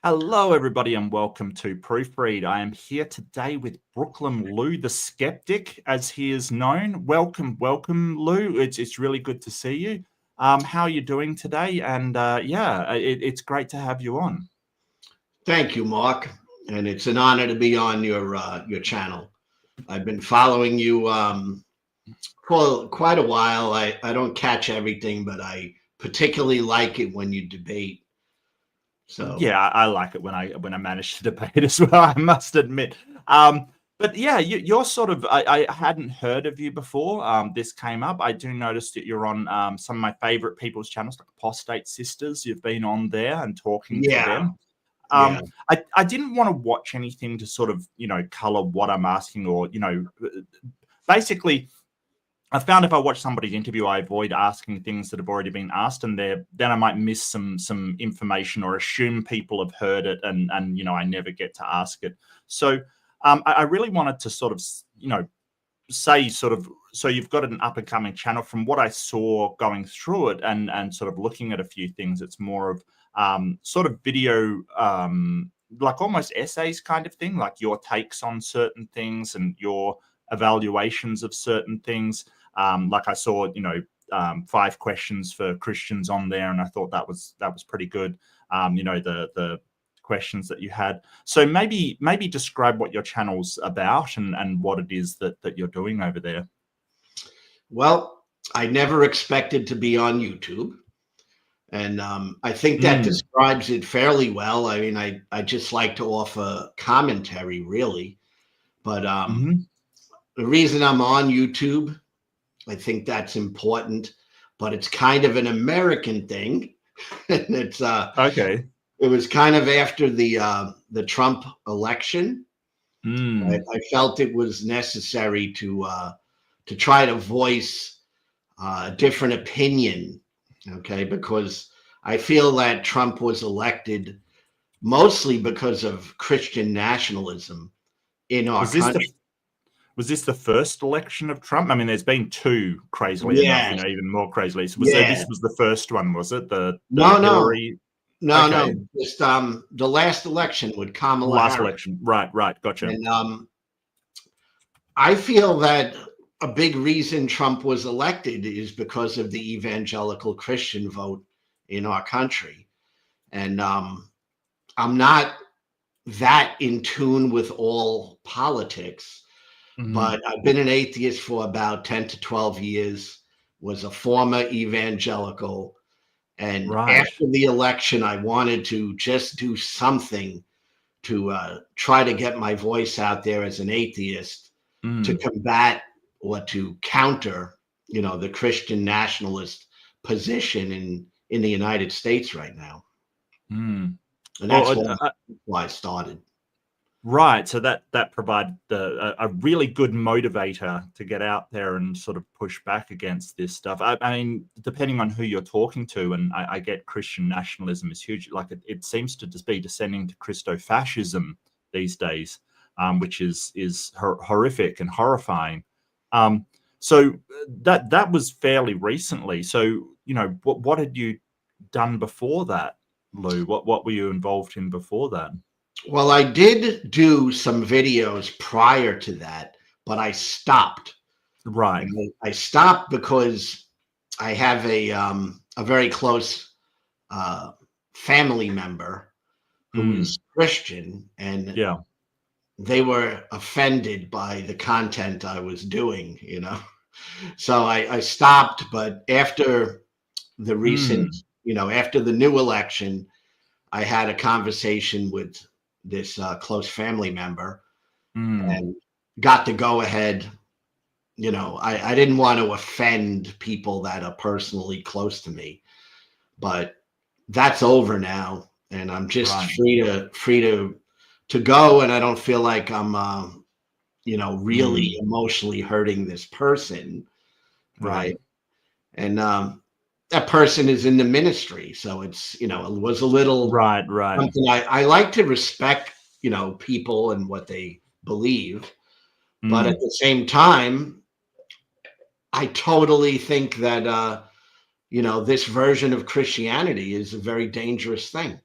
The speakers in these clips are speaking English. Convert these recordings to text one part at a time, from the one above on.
Hello, everybody, and welcome to Proofread. I am here today with Brooklyn Lou, the skeptic, as he is known. Welcome, Lou. It's really good to see you. How are you doing today? And it's great to have you on. Thank you, Mark, and it's an honor to be on your channel. I've been following you for quite a while. I don't catch everything, but I particularly like it when you debate. So yeah, I like it when I manage to debate as well, I must admit. But yeah, you're sort of I hadn't heard of you before. This came up. I do notice that you're on some of my favorite people's channels, like Apostate Sisters. You've been on there and talking to yeah, them. yeah, I didn't want to watch anything to sort of, color what I'm asking, or, basically I found if I watch somebody's interview, I avoid asking things that have already been asked, and then I might miss some information or assume people have heard it, and I never get to ask it. So I really wanted to sort of say sort of, so you've got an up and coming channel. From what I saw going through it and sort of looking at a few things, it's more of sort of video, like almost essays kind of thing, like your takes on certain things and your evaluations of certain things. Like I saw, 5 questions for Christians on there, and I thought that was pretty good. The questions that you had. So maybe describe what your channel's about and what it is that you're doing over there. Well, I never expected to be on YouTube, and I think that describes it fairly well. I mean, I just like to offer commentary, really, but the reason I'm on YouTube, I think that's important, but it's kind of an American thing. And it's Okay. it was kind of after the Trump election. I felt it was necessary to try to voice a different opinion, okay? Because I feel that Trump was elected mostly because of Christian nationalism in our country. Was this the first election of Trump? I mean, there's been 2, crazily enough, Yes. even more crazily. So Yeah. this was the first one, was it? The No, Hillary? no, Okay. no. Just the last election with Kamala Last Harris. election. Right. Gotcha. And I feel that a big reason Trump was elected is because of the evangelical Christian vote in our country. And I'm not that in tune with all politics, but I've been an atheist for about 10 to 12 years, was a former evangelical. And after the election, I wanted to just do something to try to get my voice out there as an atheist to combat or to counter, the Christian nationalist position in the United States right now. And that's why I started. Right. So that provided a really good motivator to get out there and sort of push back against this stuff. I mean, depending on who you're talking to, and I get Christian nationalism is huge. Like it seems to just be descending to Christo-fascism these days, which is horrific and horrifying. So that was fairly recently. So what had you done before that, Lou? What were you involved in before that? Well, I did do some videos prior to that, but I stopped. Right. I stopped because I have a very close family member who is Christian, and they were offended by the content I was doing, So I stopped, but after the recent, after the new election, I had a conversation with this close family member and got to go ahead. I didn't want to offend people that are personally close to me, but that's over now, and I'm just free to go, and I don't feel like I'm really emotionally hurting this person, right? And that person is in the ministry, so it's it was a little right. something I like to respect, people and what they believe, but at the same time, I totally think that this version of Christianity is a very dangerous thing.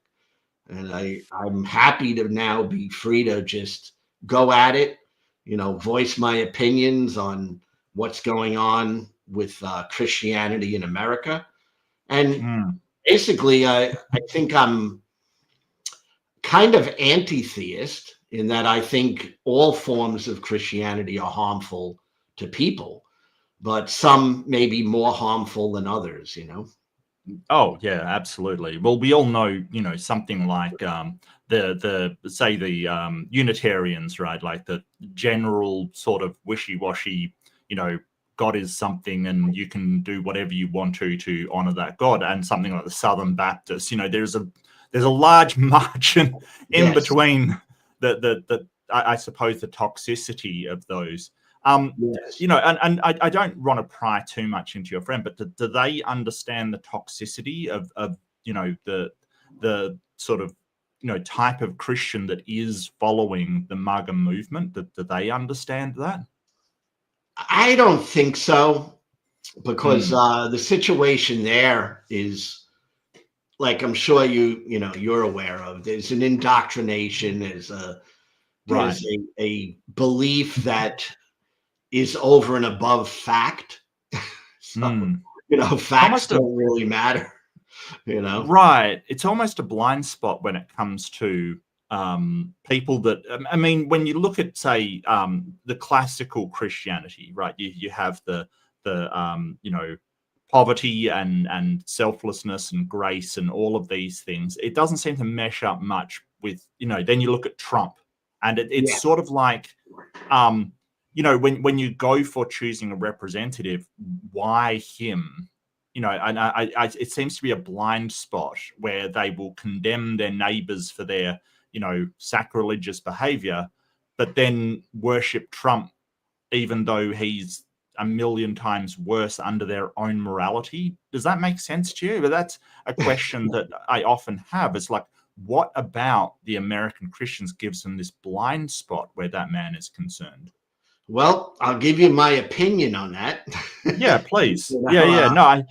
And I'm happy to now be free to just go at it, voice my opinions on what's going on with Christianity in America. And basically, I think I'm kind of anti-theist in that I think all forms of Christianity are harmful to people, but some may be more harmful than others, Oh yeah, absolutely. Well, we all know, something like the Unitarians, right? Like the general sort of wishy-washy, God is something and you can do whatever you want to honor that God, and something like the Southern Baptists. There's a large margin in between I suppose the toxicity of those. Yes. And I don't want to pry too much into your friend, but do they understand the toxicity of the sort of type of Christian that is following the MAGA movement? Do they understand that? I don't think so, because the situation there is, like, I'm sure you're aware of. There's an indoctrination. There's a belief that is over and above fact. So, facts don't really matter. Right. It's almost a blind spot when it comes to people that, I mean, when you look at, say, the classical Christianity, right? You have the poverty and selflessness and grace and all of these things. It doesn't seem to mesh up much with, then you look at Trump, and it's sort of like, when you go for choosing a representative, why him? And it seems to be a blind spot where they will condemn their neighbors for their, sacrilegious behavior, but then worship Trump, even though he's a million times worse under their own morality. Does that make sense to you? But that's a question that I often have. It's like, what about the American Christians gives them this blind spot where that man is concerned? Well, I'll give you my opinion on that. Yeah, please. Yeah. No,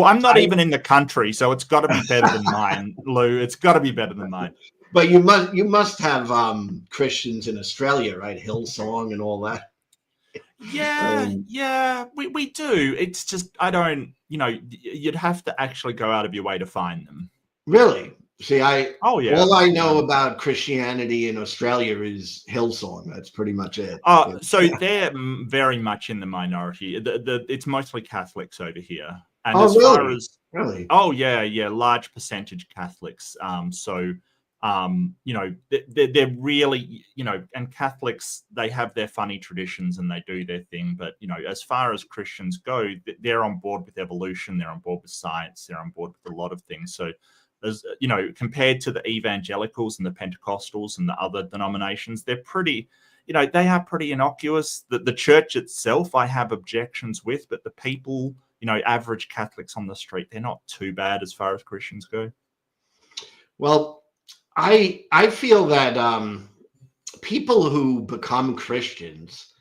I'm not even in the country, so it's got to be better than mine, Lou. It's got to be better than mine. But you must have Christians in Australia, right? Hillsong and all that. Yeah, we do. It's just, I don't, you'd have to actually go out of your way to find them. Really? See, all I know about Christianity in Australia is Hillsong. That's pretty much it. So they're very much in the minority. It's mostly Catholics over here. And really? Oh yeah, large percentage Catholics. They're really, and Catholics, they have their funny traditions and they do their thing. But, as far as Christians go, they're on board with evolution. They're on board with science. They're on board with a lot of things. So, as compared to the evangelicals and the Pentecostals and the other denominations, they're pretty, they are pretty innocuous. The church itself, I have objections with, but the people, average Catholics on the street, they're not too bad as far as Christians go. Well, I feel that people who become Christians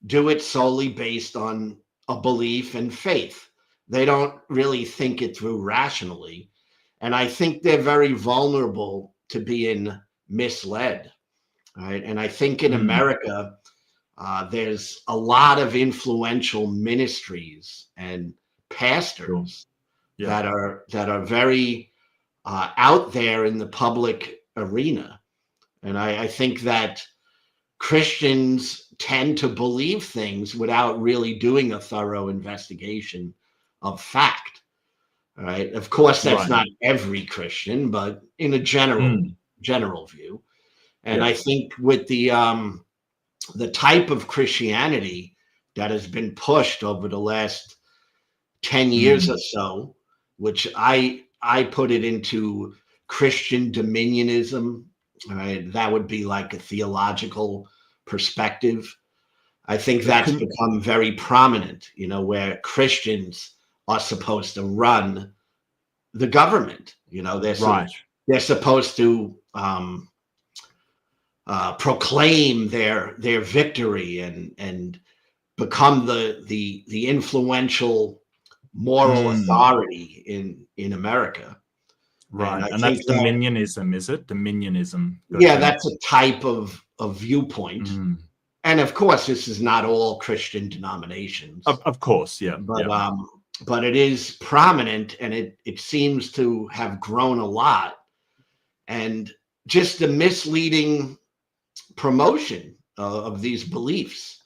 do it solely based on a belief and faith. They don't really think it through rationally. And I think they're very vulnerable to being misled. Right. And I think in America, there's a lot of influential ministries and pastors that are very out there in the public arena. And I think that Christians tend to believe things without really doing a thorough investigation of fact. All right. Of course, that's not every Christian, but in a general view. And I think with the type of Christianity that has been pushed over the last 10 years or so, which I put it into Christian dominionism, right? That would be like a theological perspective. I think that's become very prominent, where Christians are supposed to run the government. They're supposed to proclaim their victory and become the influential moral authority in America. Right. And that's dominionism, is it? Dominionism. Gotcha. Yeah, that's a type of viewpoint. And of course, this is not all Christian denominations. Of course, yeah. But it is prominent, and it seems to have grown a lot. And just the misleading promotion of these beliefs.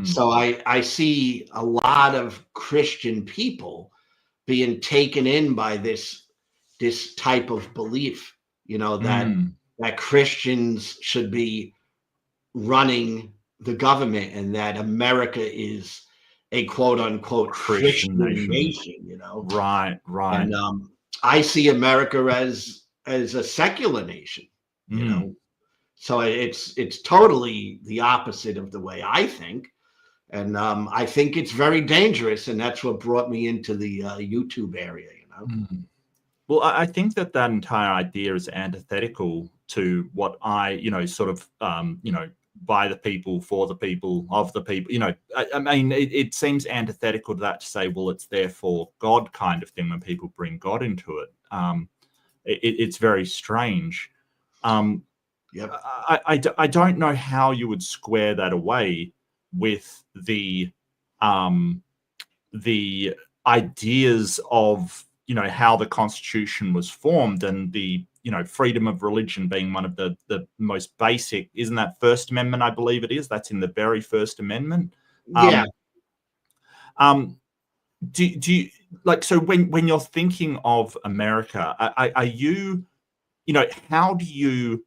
So I see a lot of Christian people being taken in by this type of belief, that Christians should be running the government and that America is a quote unquote Christian nation, Right. And I see America as a secular nation, So it's totally the opposite of the way I think. And I think it's very dangerous. And that's what brought me into the YouTube area, Well, I think that entire idea is antithetical to what I, sort of, by the people, for the people, of the people, I mean, it seems antithetical to that, to say, well, it's there for God kind of thing when people bring God into it. It's very strange. Yep. I don't know how you would square that away with the ideas of, how the Constitution was formed, and the, freedom of religion being one of the most basic. Isn't that First Amendment? I believe it is. That's in the very First Amendment. Yeah. Do you so when you're thinking of America, are you, how do you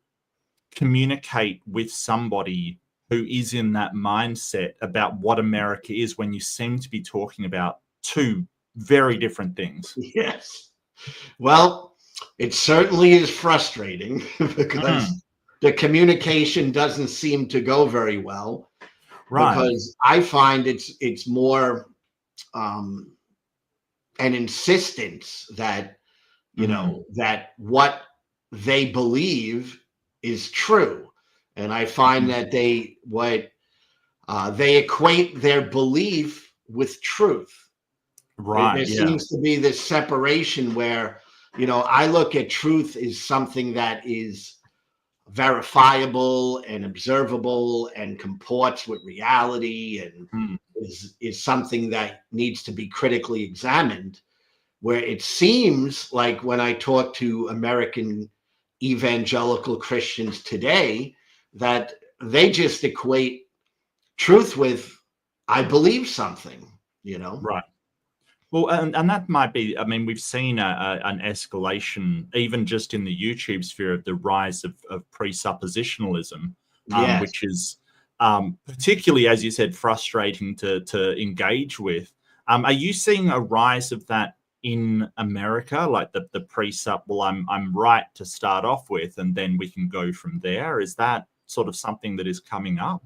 communicate with somebody who is in that mindset about what America is, when you seem to be talking about two very different things? Yes. Well, it certainly is frustrating because the communication doesn't seem to go very well. Right. Because I find it's more an insistence that, that what they believe is true. And I find that they equate their belief with truth. Right. There seems to be this separation where, I look at truth as something that is verifiable and observable and comports with reality, and is something that needs to be critically examined. Where it seems like when I talk to American evangelical Christians today, that they just equate truth with, I believe something, Right. Well, and that might be, I mean, we've seen an escalation, even just in the YouTube sphere, of the rise of presuppositionalism, Yes. which is particularly, as you said, frustrating to engage with. Are you seeing a rise of that in America, like the presup, well, I'm right to start off with, and then we can go from there? Is that sort of something that is coming up?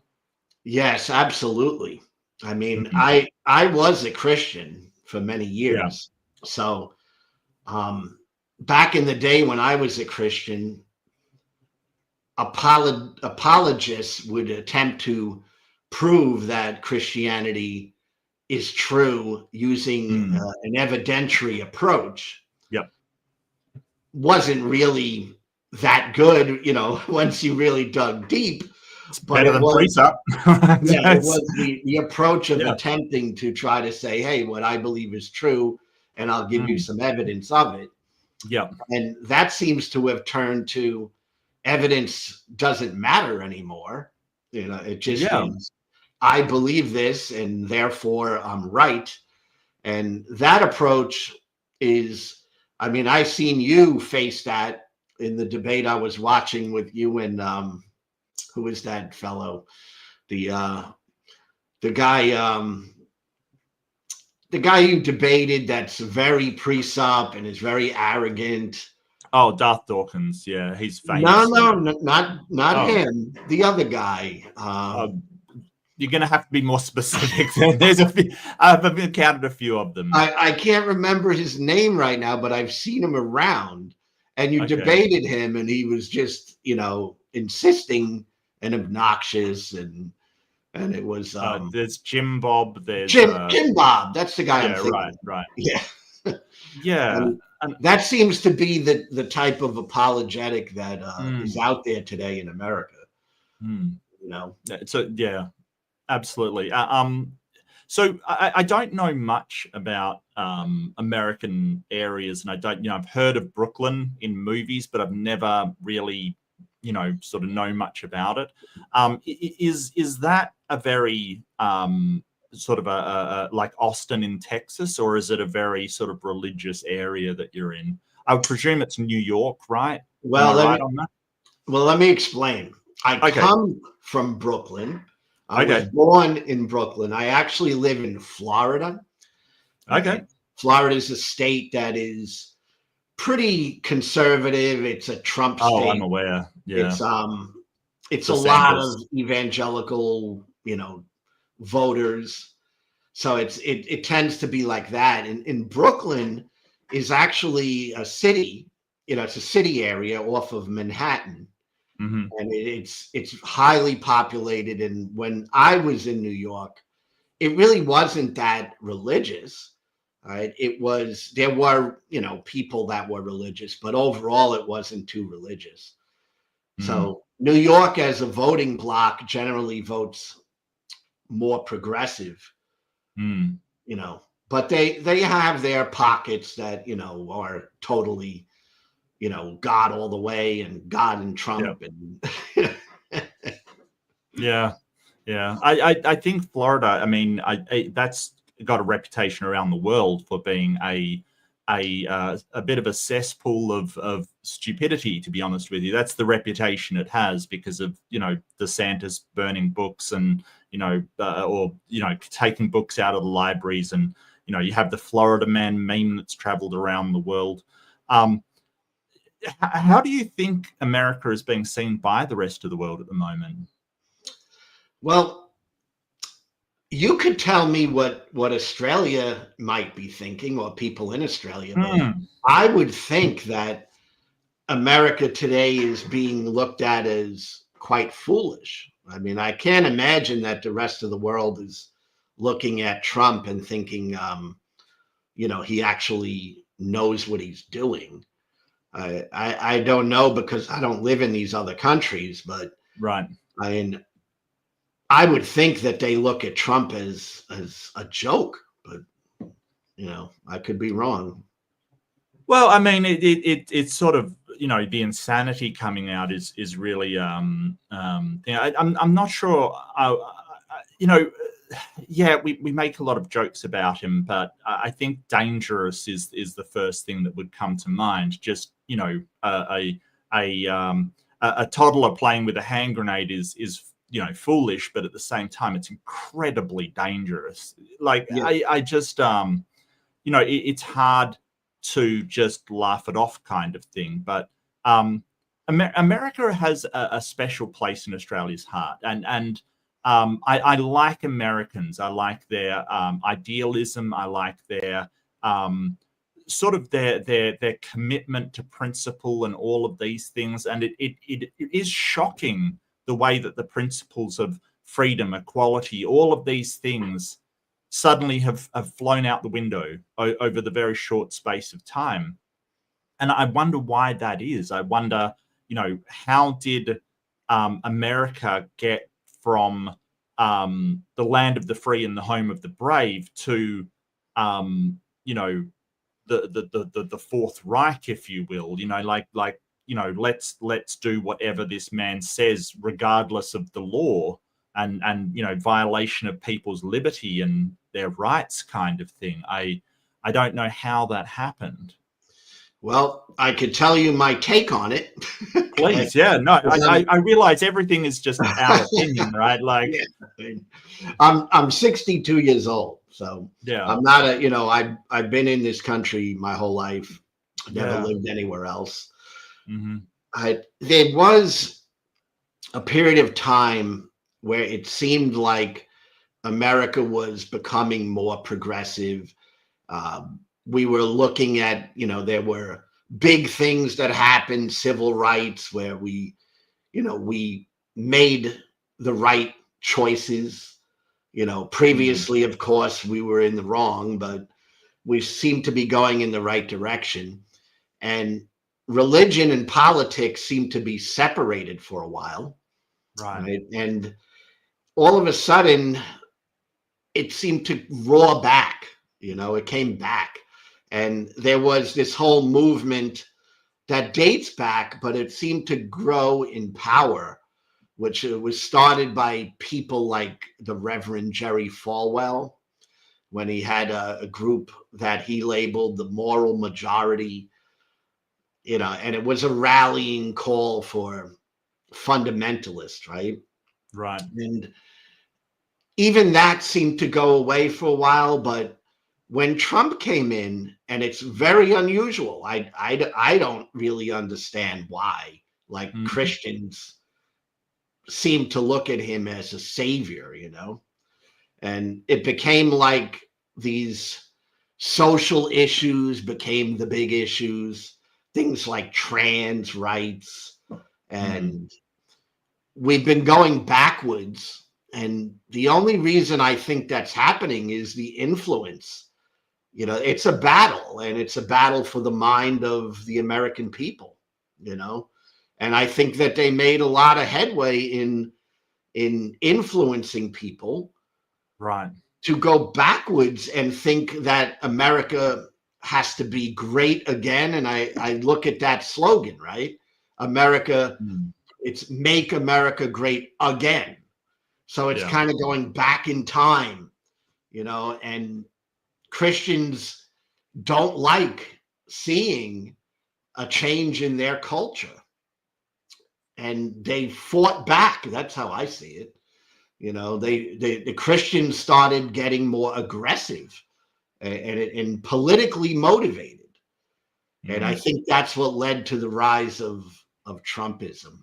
Yes, absolutely. I mean, I was a Christian for many years. Yeah. So back in the day when I was a Christian, apologists would attempt to prove that Christianity is true using an evidentiary approach. Yep. Wasn't really that good, once you really dug deep. It's better than presup. Yeah, it was the approach of attempting to try to say, hey, what I believe is true, and I'll give you some evidence of it. Yeah. And that seems to have turned to evidence doesn't matter anymore. It just means I believe this, and therefore I'm right. And that approach is, I mean, I seen you face that in the debate I was watching with you and who is that fellow? The guy you debated that's very presup and is very arrogant. Oh, Darth Dawkins. Yeah, he's famous. No, not him. The other guy. You're going to have to be more specific. There's a few. I've counted a few of them. I can't remember his name right now, but I've seen him around. And you debated him, and he was just, insisting and obnoxious, and it was there's Jim Bob. There's Jim Bob. That's the guy. Yeah, right. Yeah. Yeah. And that seems to be the type of apologetic that is out there today in America. You know, so yeah, absolutely. So I don't know much about American areas, and I don't, I've heard of Brooklyn in movies, but I've never really, sort of know much about it. Is that a very sort of a like Austin in Texas, or is it a very sort of religious area that you're in? I would presume it's New York, right? Well, Am I right on that? Well, let me explain. I come from Brooklyn. I was born in Brooklyn. I actually live in Florida. Okay. Florida is a state that is pretty conservative. It's a Trump state. Oh, I'm aware. Yeah. It's a lot of evangelical, voters. So it tends to be like that. And in Brooklyn is actually a city, it's a city area off of Manhattan. And it's highly populated. And when I was in New York, it really wasn't that religious. Right? There were, people that were religious, but overall it wasn't too religious. So New York as a voting bloc generally votes more progressive, but they have their pockets that, are totally, God all the way and God and Trump. And yeah. I think Florida, I mean, that's got a reputation around the world for being a bit of a cesspool of stupidity, to be honest with you. That's the reputation it has because of, DeSantis burning books and, or taking books out of the libraries. And, you have the Florida man meme that's traveled around the world. How do you think America is being seen by the rest of the world at the moment? Well, you could tell me what Australia might be thinking, or people in Australia. But I would think that America today is being looked at as quite foolish. I mean, I can't imagine that the rest of the world is looking at Trump and thinking, he actually knows what he's doing. I don't know because I don't live in these other countries, but right. I mean, I would think that they look at Trump as a joke, but I could be wrong. Well, I mean, it's sort of, the insanity coming out is really I'm not sure. Yeah, we make a lot of jokes about him, but I think dangerous is the first thing that would come to mind. Just a toddler playing with a hand grenade is foolish, but at the same time it's incredibly dangerous. Like I just it's hard to just laugh it off, kind of thing. But America has a special place in Australia's heart, and I like Americans. I like their idealism. I like their sort of their commitment to principle and all of these things. And it is shocking the way that the principles of freedom, equality, all of these things suddenly have flown out the window over the very short space of time. And I wonder why that is. I wonder, how did America get from the land of the free and the home of the brave to, the Fourth Reich, if you will, let's do whatever this man says, regardless of the law, and violation of people's liberty and their rights, kind of thing. I don't know how that happened. Well, I could tell you my take on it. Please, yeah. No, I realize everything is just our opinion, right? Like, yeah. I'm 62 years old, so yeah, I'm not I've been in this country my whole life. Never lived anywhere else. There was a period of time where it seemed like America was becoming more progressive. We were looking at, there were big things that happened, civil rights, where we made the right choices. Previously, of course, we were in the wrong, but we seem to be going in the right direction. And religion and politics seem to be separated for a while. Right. And all of a sudden, it seemed to roar back, it came back. And there was this whole movement that dates back, but it seemed to grow in power, which was started by people like the Reverend Jerry Falwell, when he had a group that he labeled the Moral Majority, and it was a rallying call for fundamentalists, right? Right. And even that seemed to go away for a while, but when Trump came in, and it's very unusual, I don't really understand why, like Christians seem to look at him as a savior, and it became like these social issues became the big issues, things like trans rights, and we've been going backwards. And the only reason I think that's happening is the influence. It's a battle, and it's a battle for the mind of the American people, and I think that they made a lot of headway in influencing people, right, to go backwards and think that America has to be great again. And I look at that slogan, right? America, it's make America great again. So it's kind of going back in time, and Christians don't like seeing a change in their culture. And they fought back. That's how I see it. The Christians started getting more aggressive and politically motivated. And I think that's what led to the rise of Trumpism.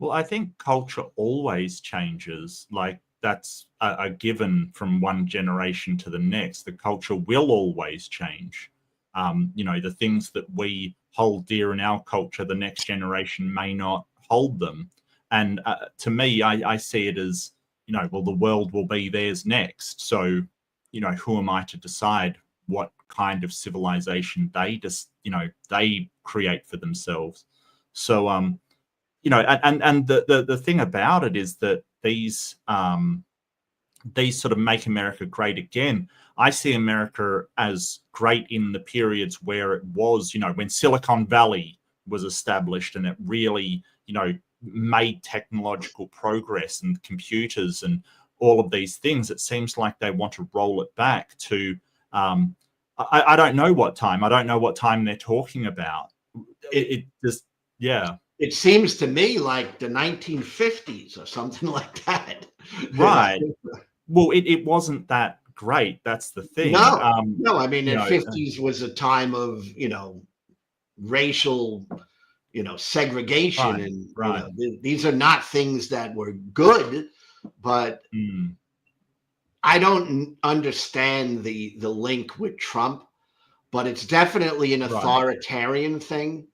Well, I think culture always changes. Like, that's a given from one generation to the next. The culture will always change. The things that we hold dear in our culture, the next generation may not hold them. And to me, I see it as, well, the world will be theirs next. So, who am I to decide what kind of civilization they they create for themselves? So, and the thing about it is that these sort of make America great again. I see America as great in the periods where it was, when Silicon Valley was established, and it really, made technological progress and computers and all of these things. It seems like they want to roll it back to, I don't know what time. I don't know what time they're talking about. It just, yeah. It seems to me like the 1950s or something like that. Right. Well, it wasn't that great. That's the thing. No. I mean, the 50s was a time of, racial, segregation, and these are not things that were good, but I don't understand the link with Trump, but it's definitely an authoritarian thing.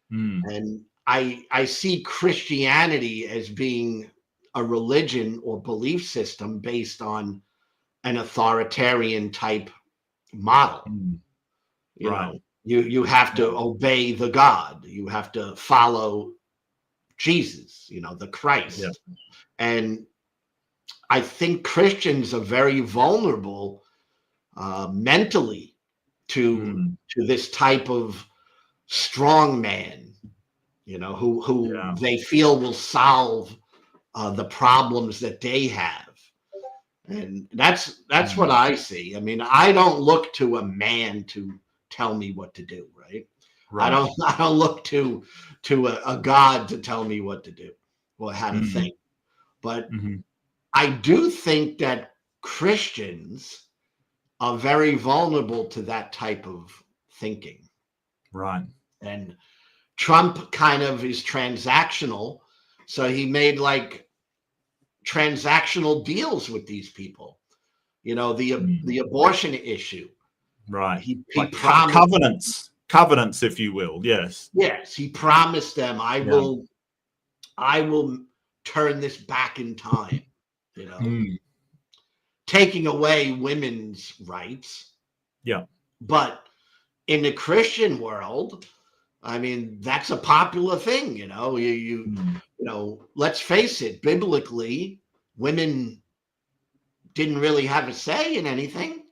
And I see Christianity as being a religion or belief system based on an authoritarian type model. You know, you have to obey the God. You have to follow Jesus, the Christ. And I think Christians are very vulnerable mentally to this type of strong man, who they feel will solve the problems that they have. And that's what I see. I mean, I don't look to a man to tell me what to do, right? I don't look to a God to tell me what to do or how to think. But I do think that Christians are very vulnerable to that type of thinking. Right. And Trump kind of is transactional. So he made like transactional deals with these people. The abortion issue. Right. He like promised covenants, if you will. Yes. Yes. He promised them, I will turn this back in time, taking away women's rights, Yeah. But in the Christian world, I mean, that's a popular thing, you know. Let's face it, biblically, women didn't really have a say in anything.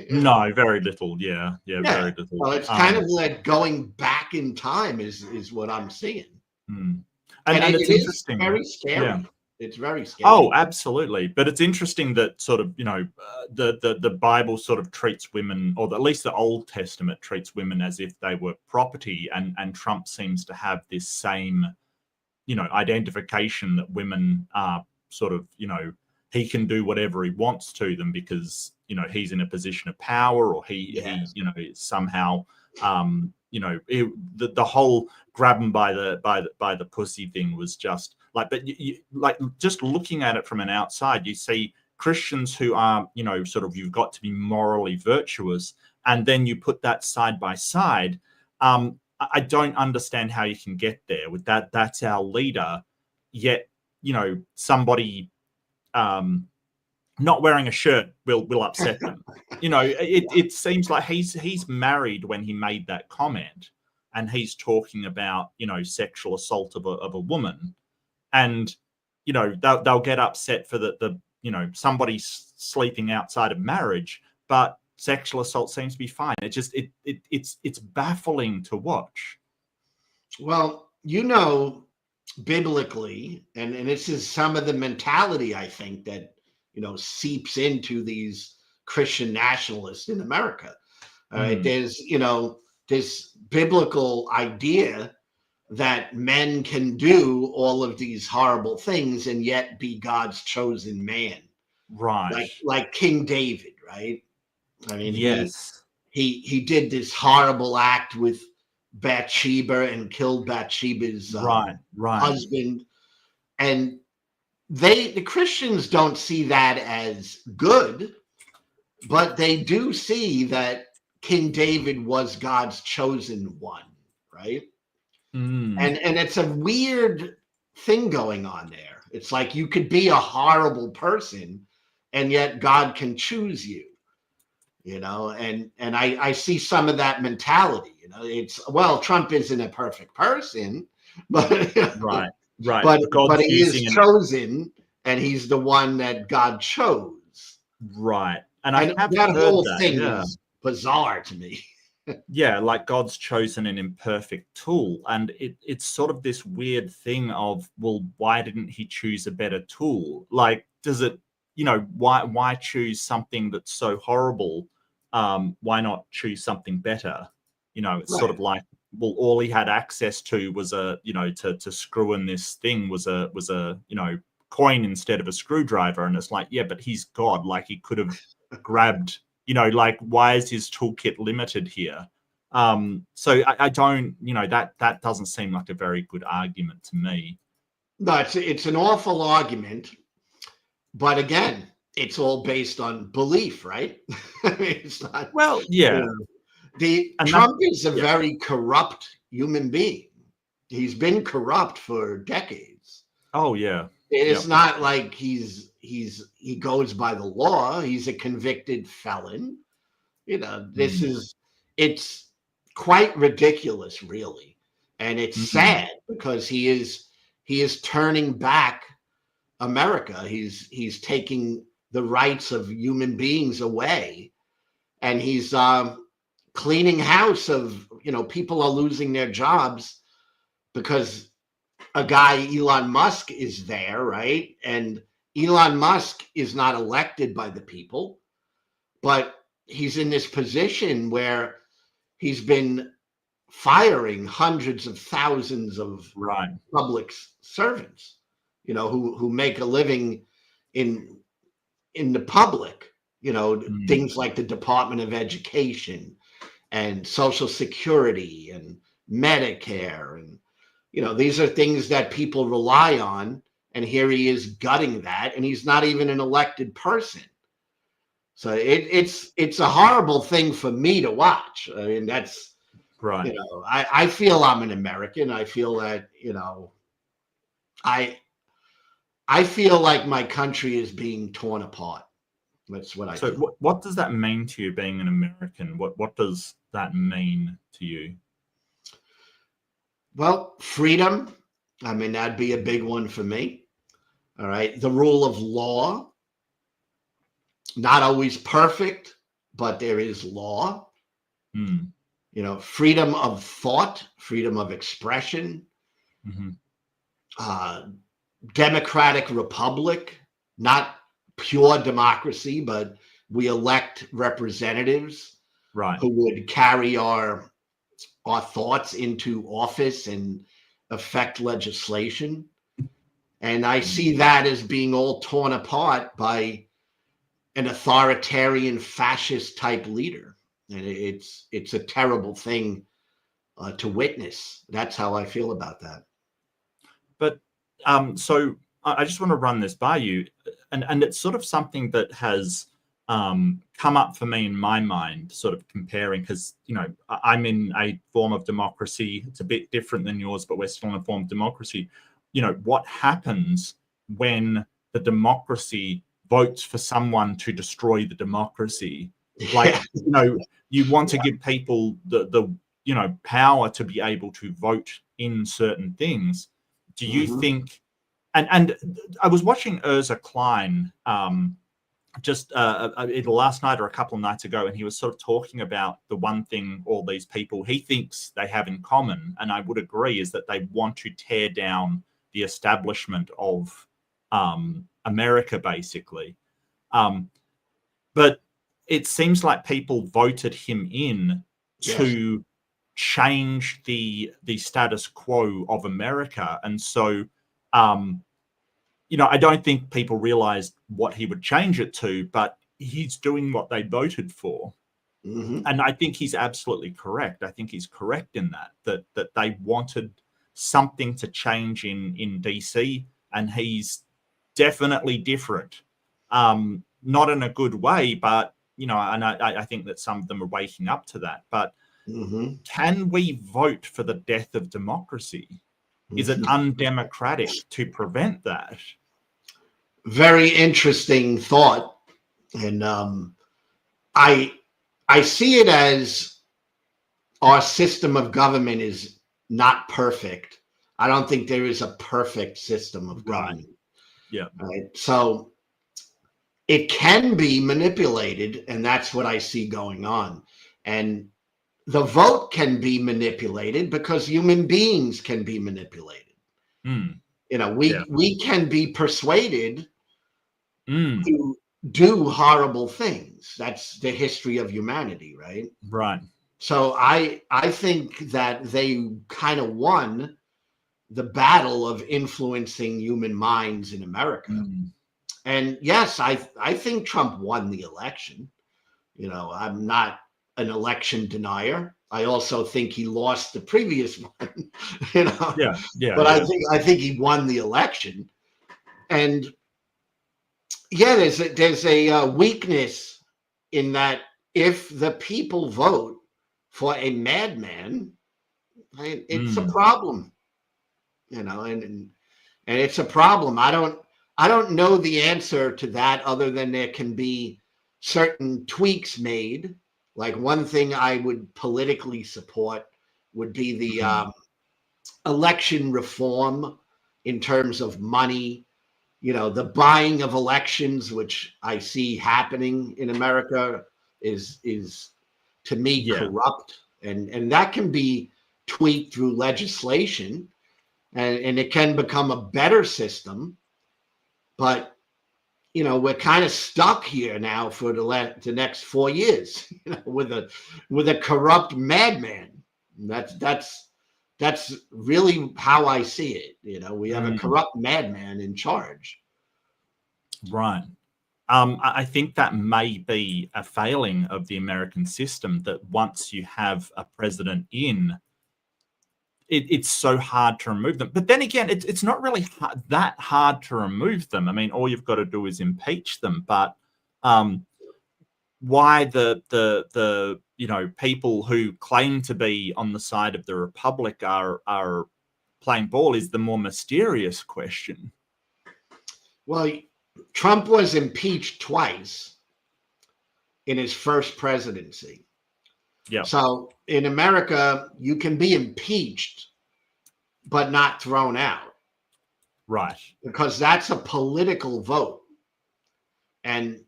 No, very little. Yeah, Yeah. very little. Well, it's kind of like going back in time is what I'm seeing. And And it's it is interesting. very Yeah. scary. It's very scary. Oh, absolutely. But it's interesting that sort of, the Bible sort of treats women, or at least the Old Testament treats women as if they were property, and Trump seems to have this same, identification that women are sort of, he can do whatever he wants to them because, he's in a position of power, or he is somehow, the whole grab him by the pussy thing was just like, but like just looking at it from an outside, you see Christians who are, sort of, you've got to be morally virtuous, and then you put that side by side. I don't understand how you can get there with that. That's our leader, yet somebody not wearing a shirt will upset them. It seems like he's married when he made that comment, and he's talking about sexual assault of a woman, and they'll get upset for the somebody sleeping outside of marriage, but sexual assault seems to be fine. It's baffling to watch. Well, biblically, and this is some of the mentality, I think, that seeps into these Christian nationalists in America. All right, there's this biblical idea that men can do all of these horrible things and yet be God's chosen man, right? Like King David, right? I mean, yes, he did this horrible act with Bathsheba and killed Bathsheba's right. husband, and the Christians don't see that as good, but they do see that King David was God's chosen one, right? And it's a weird thing going on there. It's like you could be a horrible person, and yet God can choose you. And I see some of that mentality. It's, well, Trump isn't a perfect person, but right. But he is chosen, and he's the one that God chose. Right. And I have that heard whole that, thing is bizarre to me. Yeah, like God's chosen an imperfect tool. And it's sort of this weird thing of, well, why didn't he choose a better tool? Like, does it, why choose something that's so horrible? Why not choose something better? It's sort of like, well, all he had access to was to screw in this thing was a coin instead of a screwdriver. And it's like, yeah, but he's God. Like, he could have grabbed, like, why is his toolkit limited here? So I don't, that doesn't seem like a very good argument to me. No, it's an awful argument, but again, it's all based on belief, right? It's not. Well, yeah. Trump is a very corrupt human being. He's been corrupt for decades. Oh yeah. It's not like he goes by the law. He's a convicted felon. It's quite ridiculous, really. And it's sad because he is turning back America. He's taking the rights of human beings away, and he's cleaning house of, people are losing their jobs because a guy, Elon Musk, is there, right? And Elon Musk is not elected by the people, but he's in this position where he's been firing hundreds of thousands of public servants, who make a living in the public, things like the Department of Education and Social Security and Medicare. And, these are things that people rely on. And here he is gutting that. And he's not even an elected person. So it's a horrible thing for me to watch. I mean, that's right. I feel I'm an American. I feel that, I feel like my country is being torn apart. That's what I So feel. what does that mean to you being an American? What does that mean to you? Well, freedom. I mean, that'd be a big one for me. All right. The rule of law. Not always perfect, but there is law. Mm. You know, freedom of thought, freedom of expression, democratic republic, not pure democracy, but we elect representatives who would carry our thoughts into office and affect legislation. And I see that as being all torn apart by an authoritarian fascist type leader. And it's a terrible thing to witness. That's how I feel about that. But so I just want to run this by you, and it's sort of something that has come up for me in my mind, sort of comparing, because, you know, I'm in a form of democracy. It's a bit different than yours, but we're still in a form of democracy. You know, what happens when the democracy votes for someone to destroy the democracy? Like, you know, you want to give people the you know, power to be able to vote in certain things. Do you think, and I was watching Urza Klein just either last night or a couple of nights ago, and he was sort of talking about the one thing all these people he thinks they have in common, and I would agree, is that they want to tear down the establishment of America, basically. But it seems like people voted him in to change the status quo of America. And so, you know, I don't think people realized what he would change it to, but he's doing what they voted for. And I think he's absolutely correct. I think he's correct in that they wanted something to change in DC, and he's definitely different. Not in a good way, but, you know, and I think that some of them are waking up to that. But can we vote for the death of democracy? Is it undemocratic to prevent that? Very interesting thought. And I see it as our system of government is not perfect. I don't think there is a perfect system of government. Yeah. Right. So it can be manipulated, and that's what I see going on. And the vote can be manipulated because human beings can be manipulated. You know, we can be persuaded to do horrible things. That's the history of humanity, right? Right. So I think that they kind of won the battle of influencing human minds in America. And yes, I think Trump won the election. You know, I'm not an election denier. I also think he lost the previous one. You know, but I think he won the election. And yeah, there's a weakness in that if the people vote for a madman, it's a problem. You know, and it's a problem. I don't know the answer to that, other than there can be certain tweaks made. Like, one thing I would politically support would be the election reform in terms of money. You know, the buying of elections, which I see happening in America, is to me corrupt, and that can be tweaked through legislation, and it can become a better system. But, you know, we're kind of stuck here now for the next 4 years, you know, with a corrupt madman. That's really how I see it. You know, we have a corrupt madman in charge. Right. I think that may be a failing of the American system, that once you have a president in, it's so hard to remove them. But then again, it's not really that hard to remove them. I mean, all you've got to do is impeach them. But why the you know, people who claim to be on the side of the Republic are playing ball is the more mysterious question. Well, Trump was impeached twice. in his first presidency. Yeah. So in America, you can be impeached, but not thrown out. Right. Because that's a political vote. And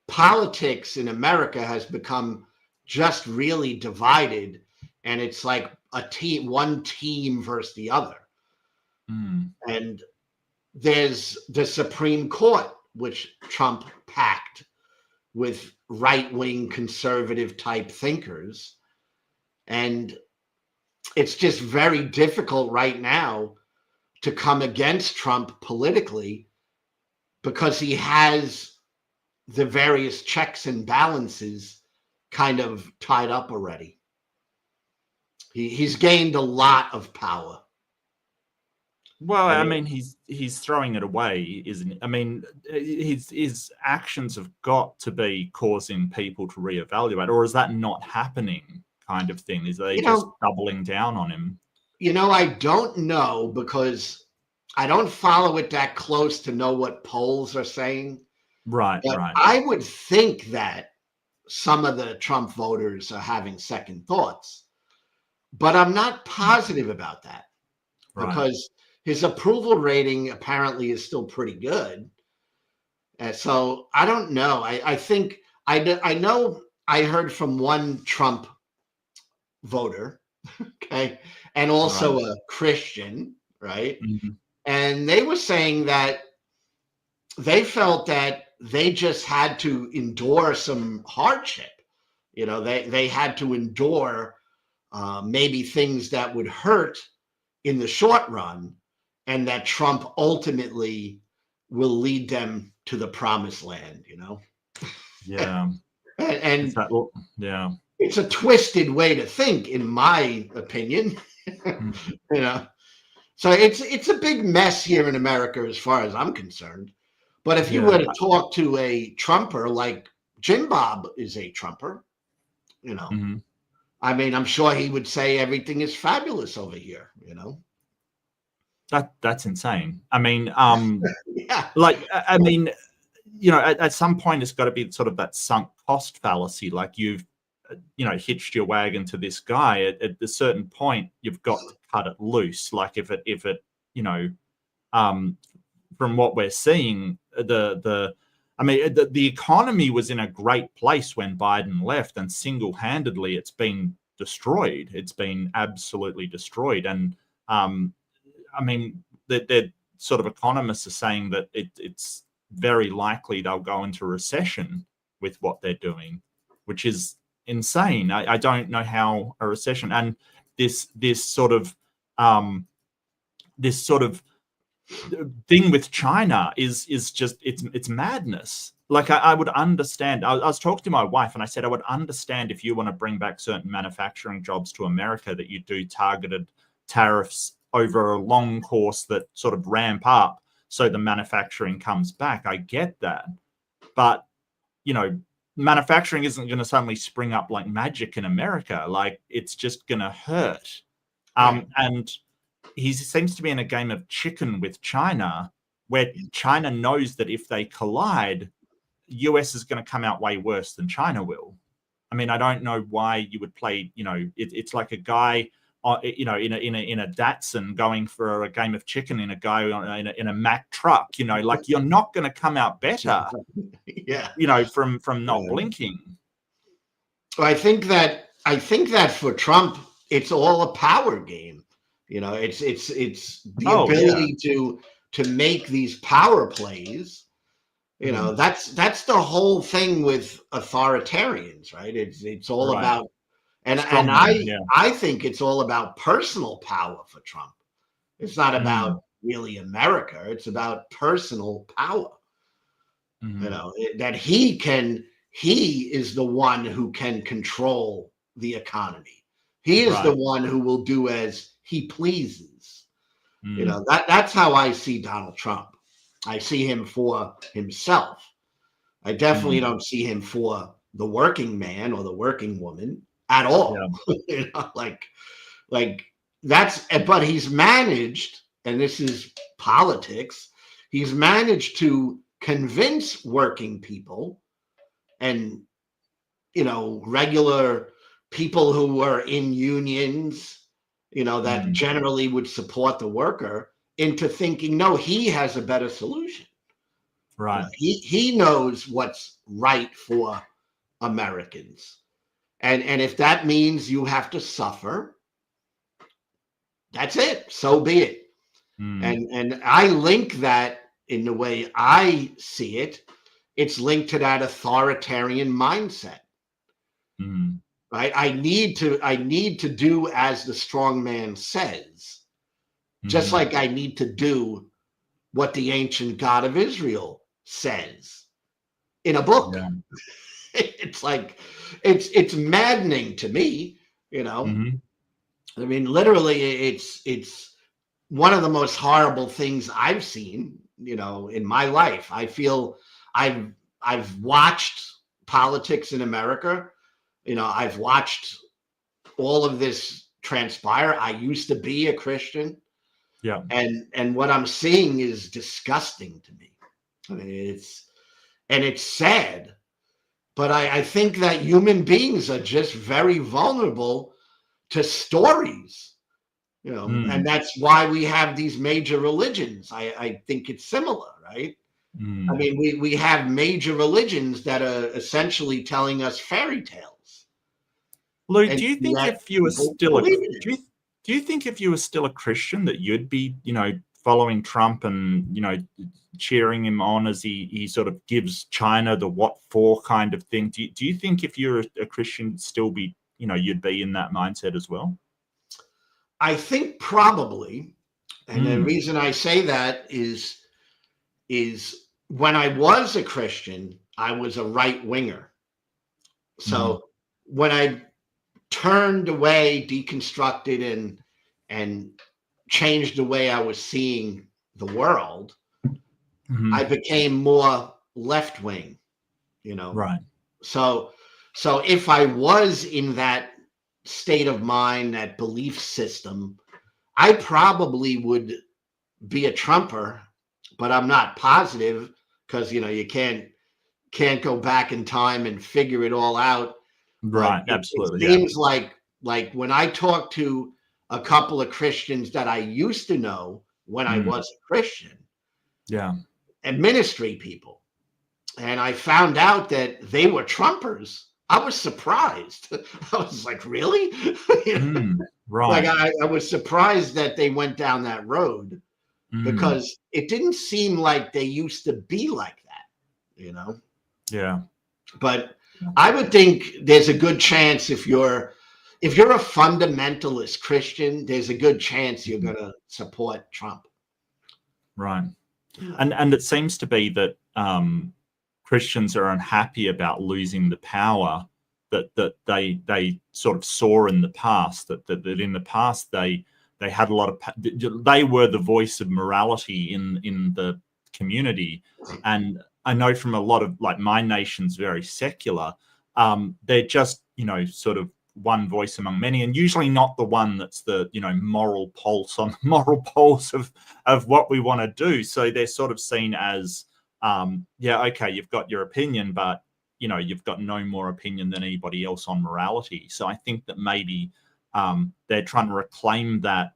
politics in America has become just really divided. And it's like one team versus the other. Mm. And there's the Supreme Court, which Trump packed with right-wing conservative type thinkers. And it's just very difficult right now to come against Trump politically because he has the various checks and balances kind of tied up already. He's gained a lot of power. Well, I mean, he's throwing it away, isn't it? I mean, his actions have got to be causing people to reevaluate, or is that not happening? Kind of thing. Is they just doubling down on him? I don't know because I don't follow it that close to know what polls are saying. Right, but right. I would think that some of the Trump voters are having second thoughts, but I'm not positive about that because his approval rating apparently is still pretty good. So I don't know. I think I know I heard from one Trump voter, okay, and also a Christian, right? Mm-hmm. And they were saying that they felt that they just had to endure some hardship. They had to endure maybe things that would hurt in the short run, and that Trump ultimately will lead them to the promised land, Yeah. and yeah. It's a twisted way to think, in my opinion. So it's a big mess here in America as far as I'm concerned. But if you were to talk to a Trumper, like Jim Bob is a Trumper, Mm-hmm. I mean, I'm sure he would say everything is fabulous over here, That's insane. I mean, yeah. Like, I mean, at some point it's got to be sort of that sunk cost fallacy. Like you've, hitched your wagon to this guy. At a certain point, you've got to cut it loose. Like if it, from what we're seeing, the economy was in a great place when Biden left, and single-handedly it's been destroyed. It's been absolutely destroyed. And I mean, they're sort of economists are saying that it's very likely they'll go into recession with what they're doing, which is insane. I don't know how a recession and this sort of thing with China is just it's madness. Like I would understand. I was talking to my wife and I said I would understand if you want to bring back certain manufacturing jobs to America that you do targeted tariffs over a long course that sort of ramp up so the manufacturing comes back. I get that. But, manufacturing isn't going to suddenly spring up like magic in America. Like it's just going to hurt. And he seems to be in a game of chicken with China, where China knows that if they collide, US is going to come out way worse than China will. I mean, I don't know why you would play, it's like a guy, in a Datsun going for a game of chicken in a guy in a Mack truck, like you're not going to come out better, from not blinking. Well, I think that for Trump, it's all a power game. It's the ability to make these power plays. That's the whole thing with authoritarians, right? It's all about. And I think it's all about personal power for Trump. It's not about really America. It's about personal power. That he is the one who can control the economy. He is the one who will do as he pleases. That's how I see Donald Trump. I see him for himself. I definitely don't see him for the working man or the working woman at all. Like that's, but he's managed, and this is politics, he's managed to convince working people and regular people who were in unions, that generally would support the worker, into thinking, no, he has a better solution. Right. He knows what's right for Americans. And if that means you have to suffer, that's it. So be it. And I link that, in the way I see it, it's linked to that authoritarian mindset. Right? I need to do as the strong man says, just like I need to do what the ancient God of Israel says in a book. Yeah. It's like, it's maddening to me, I mean, literally, it's one of the most horrible things I've seen, in my life. I feel I've watched politics in America. I've watched all of this transpire. I used to be a Christian. Yeah. And what I'm seeing is disgusting to me. I mean, it's sad, but I think that human beings are just very vulnerable to stories, and that's why we have these major religions. I think it's similar, right? I mean, we have major religions that are essentially telling us fairy tales. Lou, do you think if you were still do you think if you were still a Christian that you'd be, following Trump and, cheering him on as he sort of gives China the what for kind of thing? Do you think if you're a Christian, you'd still be, you'd be in that mindset as well? I think probably. And the reason I say that is when I was a Christian, I was a right winger. So when I turned away, deconstructed, and changed the way I was seeing the world, I became more left wing, Right. So if I was in that state of mind, that belief system, I probably would be a Trumper, but I'm not positive, because you can't go back in time and figure it all out. Right. Absolutely. It seems like when I talk to a couple of Christians that I used to know when I was a Christian, and ministry people, and I found out that they were Trumpers, I was surprised. I was like, really? Right. Like I was surprised that they went down that road, because it didn't seem like they used to be like that, Yeah. But I would think there's a good chance if you're a fundamentalist Christian, there's a good chance you're going to support Trump. Right. And it seems to be that Christians are unhappy about losing the power that they sort of saw in the past, that in the past they had a lot of, they were the voice of morality in the community. And I know from a lot of, like, my nation's very secular, they're just, sort of one voice among many, and usually not the one that's the, moral pulse on moral pulse of what we want to do. So they're sort of seen as, okay, you've got your opinion, but you've got no more opinion than anybody else on morality. So I think that maybe they're trying to reclaim that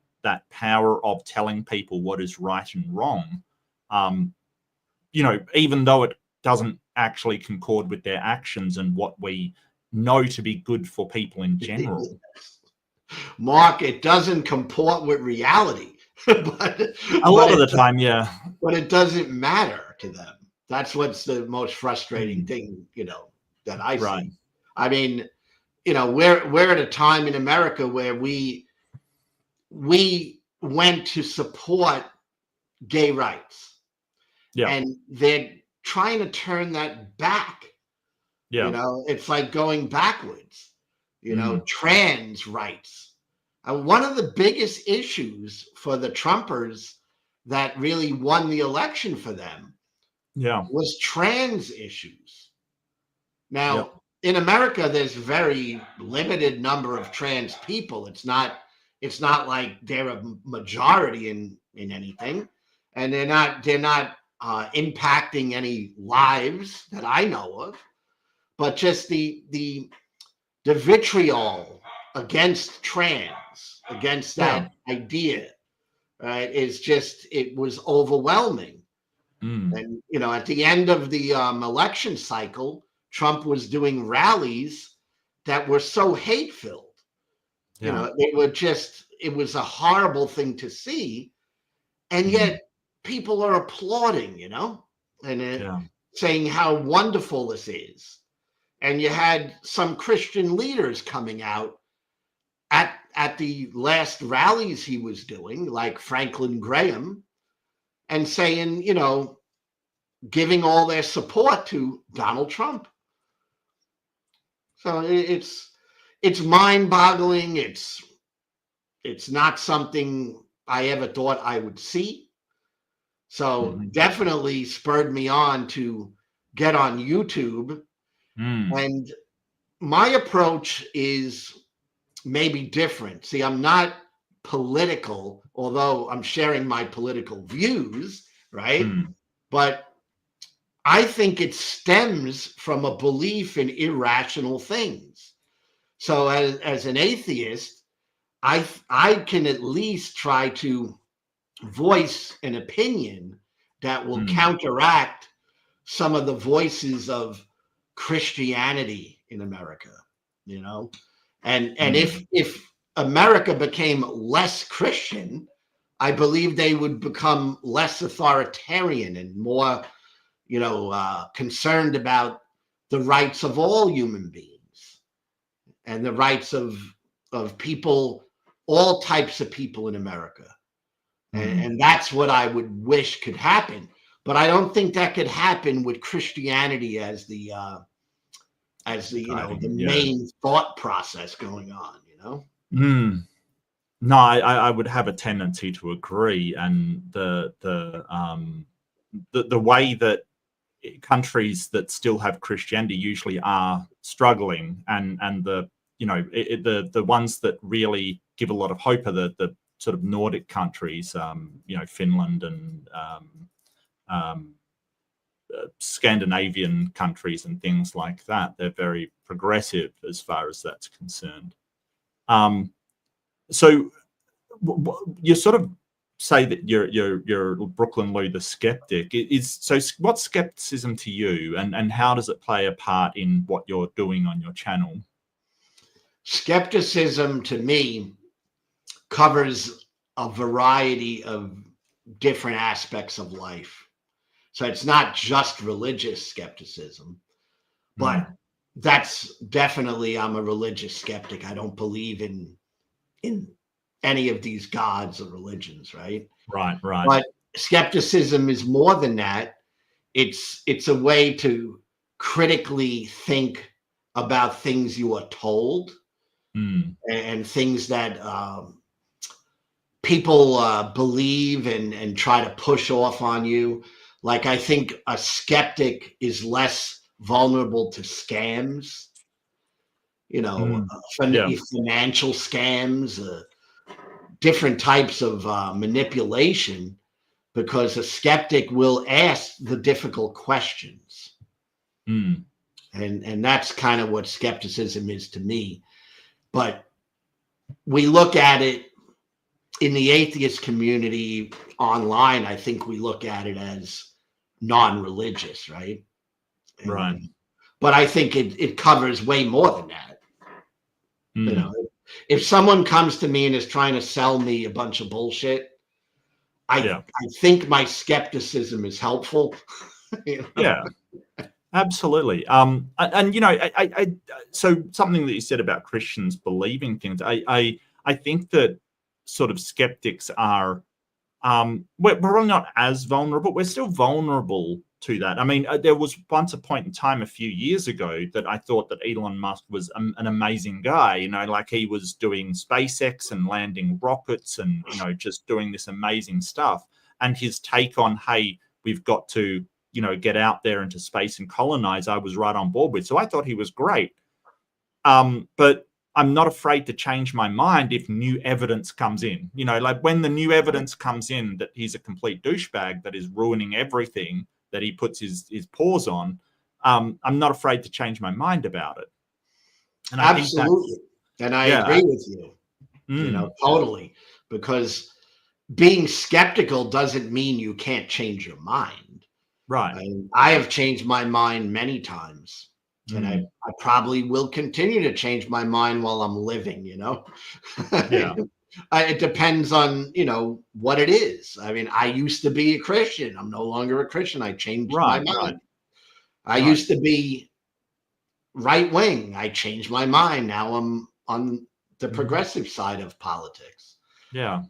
power of telling people what is right and wrong, even though it doesn't actually concord with their actions and what we know to be good for people in general. Mark, it doesn't comport with reality. but a lot of the time, yeah. But it doesn't matter to them. That's what's the most frustrating thing, that I see. I mean, we're at a time in America where we went to support gay rights. Yeah. And they're trying to turn that back. Yeah. It's like going backwards, trans rights. One of the biggest issues for the Trumpers that really won the election for them was trans issues. Now, in America, there's very limited number of trans people. It's not like they're a majority in anything, and they're not impacting any lives that I know of. but just the vitriol against trans, against that idea, right, it was overwhelming. And, you know, at the end of the election cycle, Trump was doing rallies that were so hate-filled. You know, they were just, it was a horrible thing to see. And yet people are applauding, you know, and saying how wonderful this is. And you had some Christian leaders coming out at the last rallies he was doing, like Franklin Graham, and saying, you know, giving all their support to Donald Trump. So it's mind-boggling. It's not something I ever thought I would see. So definitely spurred me on to get on YouTube. And my approach is maybe different. See, I'm not political, although I'm sharing my political views, right? But I think it stems from a belief in irrational things. So as an atheist, I can at least try to voice an opinion that will counteract some of the voices of Christianity in America, you know? And if America became less Christian, I believe they would become less authoritarian and more, you know, concerned about the rights of all human beings and the rights of people, all types of people in America. And that's what I would wish could happen. But I don't think that could happen with Christianity as the you know, the main thought process going on, you know? No, I would have a tendency to agree. And the way that countries that still have Christianity usually are struggling, and the, you know, the ones that really give a lot of hope are the sort of Nordic countries, you know, Finland and Scandinavian countries and things like that. They're very progressive as far as that's concerned. So you sort of say that you're Brooklyn Lou the skeptic. What's skepticism to you, and how does it play a part in what you're doing on your channel? Skepticism to me covers a variety of different aspects of life. So it's not just religious skepticism, but that's definitely, I'm a religious skeptic. I don't believe in any of these gods or religions, right? Right. But skepticism is more than that. It's a way to critically think about things you are told and things that people believe and try to push off on you. Like, I think a skeptic is less vulnerable to scams, you know, financial scams, different types of manipulation, because a skeptic will ask the difficult questions. And that's kind of what skepticism is to me. But we look at it in the atheist community online. I think we look at it as non-religious, right? Right. But I think it covers way more than that. You know, if someone comes to me and is trying to sell me a bunch of bullshit, I think my skepticism is helpful. You know? Yeah, absolutely. And you know, so something that you said about Christians believing things, I think that sort of skeptics are, we're probably not as vulnerable. We're still vulnerable to that. I mean, there was once a point in time a few years ago that I thought that Elon Musk was an amazing guy. You know, like he was doing SpaceX and landing rockets and, you know, just doing this amazing stuff. And his take on, hey, we've got to, you know, get out there into space and colonize, I was right on board with. So I thought he was great. But I'm not afraid to change my mind if new evidence comes in. You know, like when the new evidence comes in that he's a complete douchebag that is ruining everything that he puts his paws on, I'm not afraid to change my mind about it. And absolutely. And I agree with you, you know, totally, because being skeptical doesn't mean you can't change your mind. Right. I have changed my mind many times, and I probably will continue to change my mind while I'm living, you know? Yeah. It depends on, you know, what it is. I mean, I used to be a Christian. I'm no longer a Christian. I changed my mind. I used to be right wing. I changed my mind. Now I'm on the progressive side of politics. Yeah.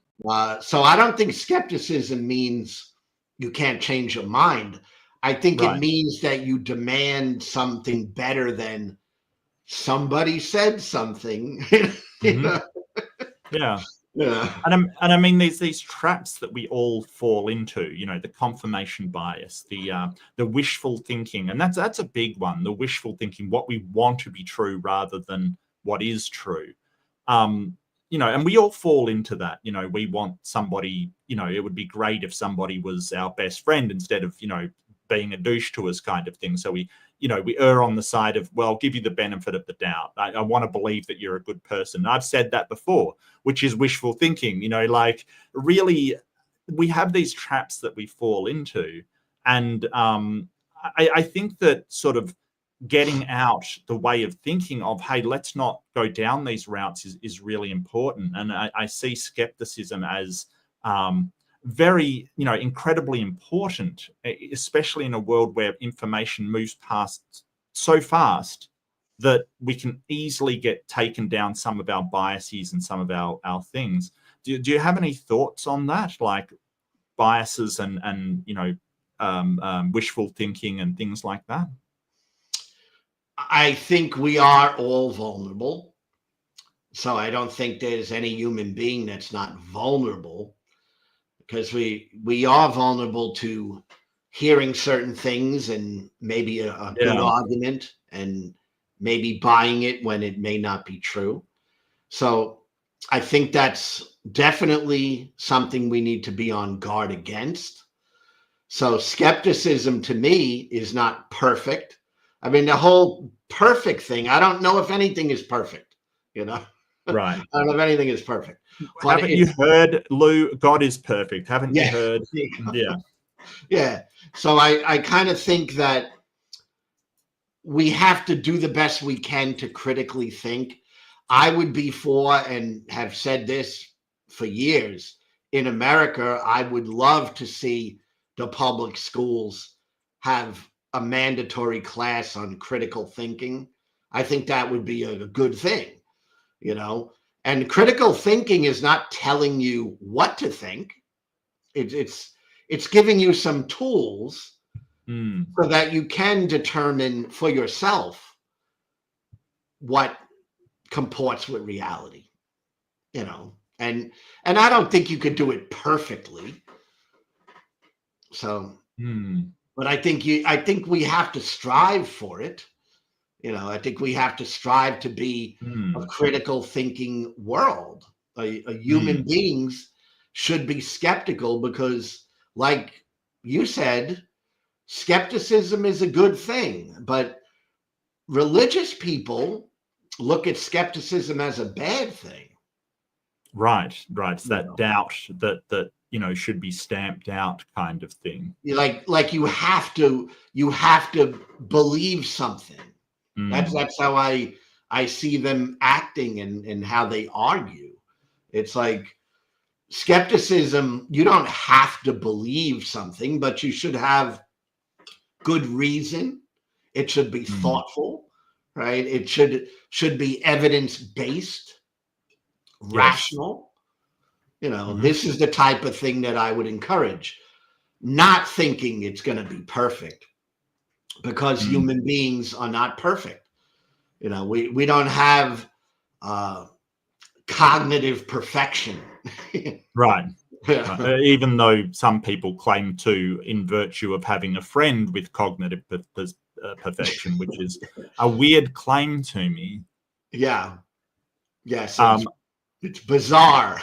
So I don't think skepticism means you can't change your mind. I think it means that you demand something better than somebody said something. You know? Yeah. Yeah. And I mean, there's these traps that we all fall into, you know, the confirmation bias, the wishful thinking, and that's a big one. The wishful thinking, what we want to be true rather than what is true. You know, and we all fall into that. You know, we want somebody. You know, it would be great if somebody was our best friend instead of, you know, being a douche to us, kind of thing. So we, you know, we err on the side of, well, I'll give you the benefit of the doubt. I want to believe that you're a good person. I've said that before, which is wishful thinking. You know, like, really, we have these traps that we fall into. And I think that sort of getting out the way of thinking of, hey, let's not go down these routes is really important. And I see skepticism as very, you know, incredibly important, especially in a world where information moves past so fast that we can easily get taken down some of our biases and some of our things. Do you have any thoughts on that, like biases and you know, wishful thinking and things like that? I think we are all vulnerable. So I don't think there's any human being that's not vulnerable, because we are vulnerable to hearing certain things and maybe a good argument and maybe buying it when it may not be true. So I think that's definitely something we need to be on guard against. So skepticism to me is not perfect. I mean, the whole perfect thing, I don't know if anything is perfect, you know? Right. I don't know if anything is perfect. Haven't you heard, Lou, God is perfect? Haven't you heard? Yeah. Yeah. So I kind of think that we have to do the best we can to critically think. I would be for, and have said this for years, in America, I would love to see the public schools have a mandatory class on critical thinking. I think that would be a good thing, you know. And critical thinking is not telling you what to think. It's giving you some tools so that you can determine for yourself what comports with reality, you know. And I don't think you could do it perfectly. So, but I think we have to strive for it. You know, I think we have to strive to be a critical thinking world. Human beings should be skeptical because, like you said, skepticism is a good thing. But religious people look at skepticism as a bad thing. Right. It's that doubt that you know should be stamped out, kind of thing. Like you have to believe something. That's how I see them acting and how they argue. It's like skepticism, you don't have to believe something, but you should have good reason. It should be thoughtful, right? It should be evidence-based, rational. You know, this is the type of thing that I would encourage. Not thinking it's going to be perfect, because human beings are not perfect. You know, we don't have cognitive perfection. Right. Even though some people claim to, in virtue of having a friend with cognitive perfection, which is a weird claim to me. Yeah. Yes. It's bizarre.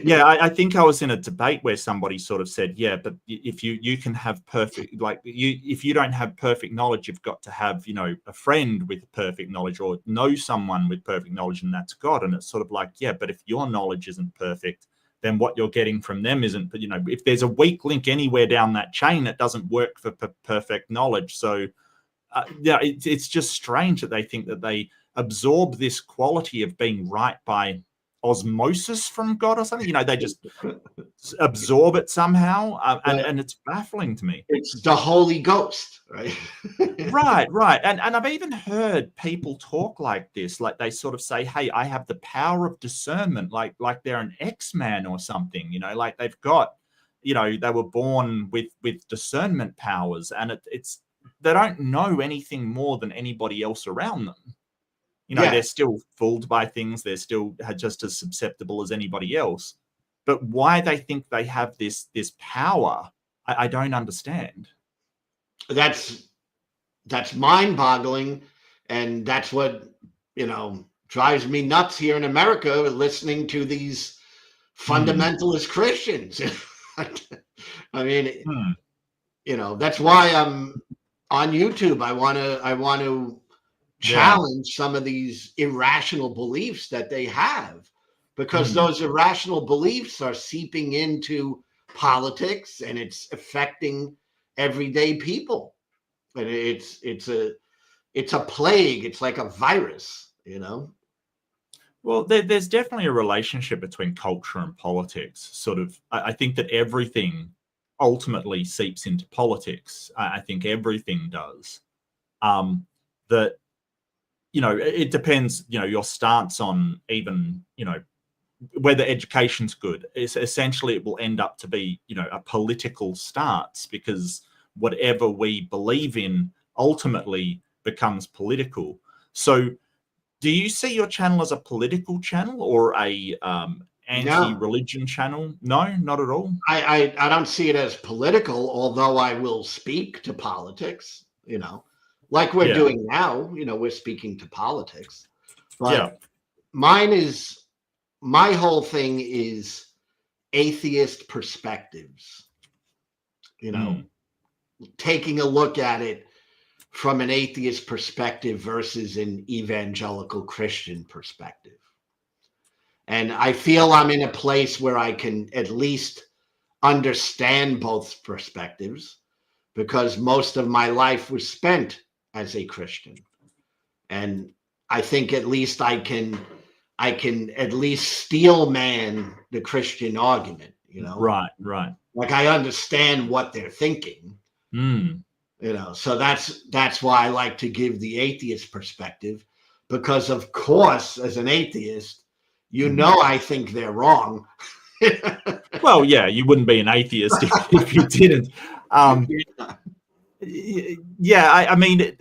Yeah, I think I was in a debate where somebody sort of said, yeah, but if you can have perfect, like if you don't have perfect knowledge, you've got to have, you know, a friend with perfect knowledge or know someone with perfect knowledge, and that's God. And it's sort of like, yeah, but if your knowledge isn't perfect, then what you're getting from them isn't, but you know, if there's a weak link anywhere down that chain, it doesn't work for perfect knowledge. So yeah, it's just strange that they think that they absorb this quality of being right by osmosis from God or something. You know, they just absorb it somehow, and it's baffling to me. It's the Holy Ghost, right? Right. And I've even heard people talk like this, like they sort of say, hey, I have the power of discernment, like they're an X-Man or something, you know, like they've got, you know, they were born with discernment powers, and it's they don't know anything more than anybody else around them. You know, they're still fooled by things. They're still just as susceptible as anybody else. But why they think they have this power, I don't understand. That's mind-boggling, and that's what, you know, drives me nuts here in America, listening to these fundamentalist Christians. I mean, you know, that's why I'm on YouTube. I want to challenge some of these irrational beliefs that they have, because those irrational beliefs are seeping into politics, and it's affecting everyday people. And it's a plague. It's like a virus, you know. Well, there's definitely a relationship between culture and politics. Sort of, I think that everything ultimately seeps into politics. I think everything does. That, you know, it depends, you know, your stance on even, you know, whether education's good. It's essentially, it will end up to be, you know, a political stance, because whatever we believe in ultimately becomes political. So do you see your channel as a political channel or a anti-religion channel? No, not at all. I don't see it as political, although I will speak to politics, you know, like we're doing now. You know, we're speaking to politics. But my whole thing is atheist perspectives, you know, taking a look at it from an atheist perspective versus an evangelical Christian perspective. And I feel I'm in a place where I can at least understand both perspectives, because most of my life was spent as a Christian. And I think at least I can at least steel man the Christian argument, you know? Right. Like, I understand what they're thinking. You know, so that's why I like to give the atheist perspective, because of course, as an atheist, you know, I think they're wrong. Well, yeah, you wouldn't be an atheist if you didn't. Yeah, I mean,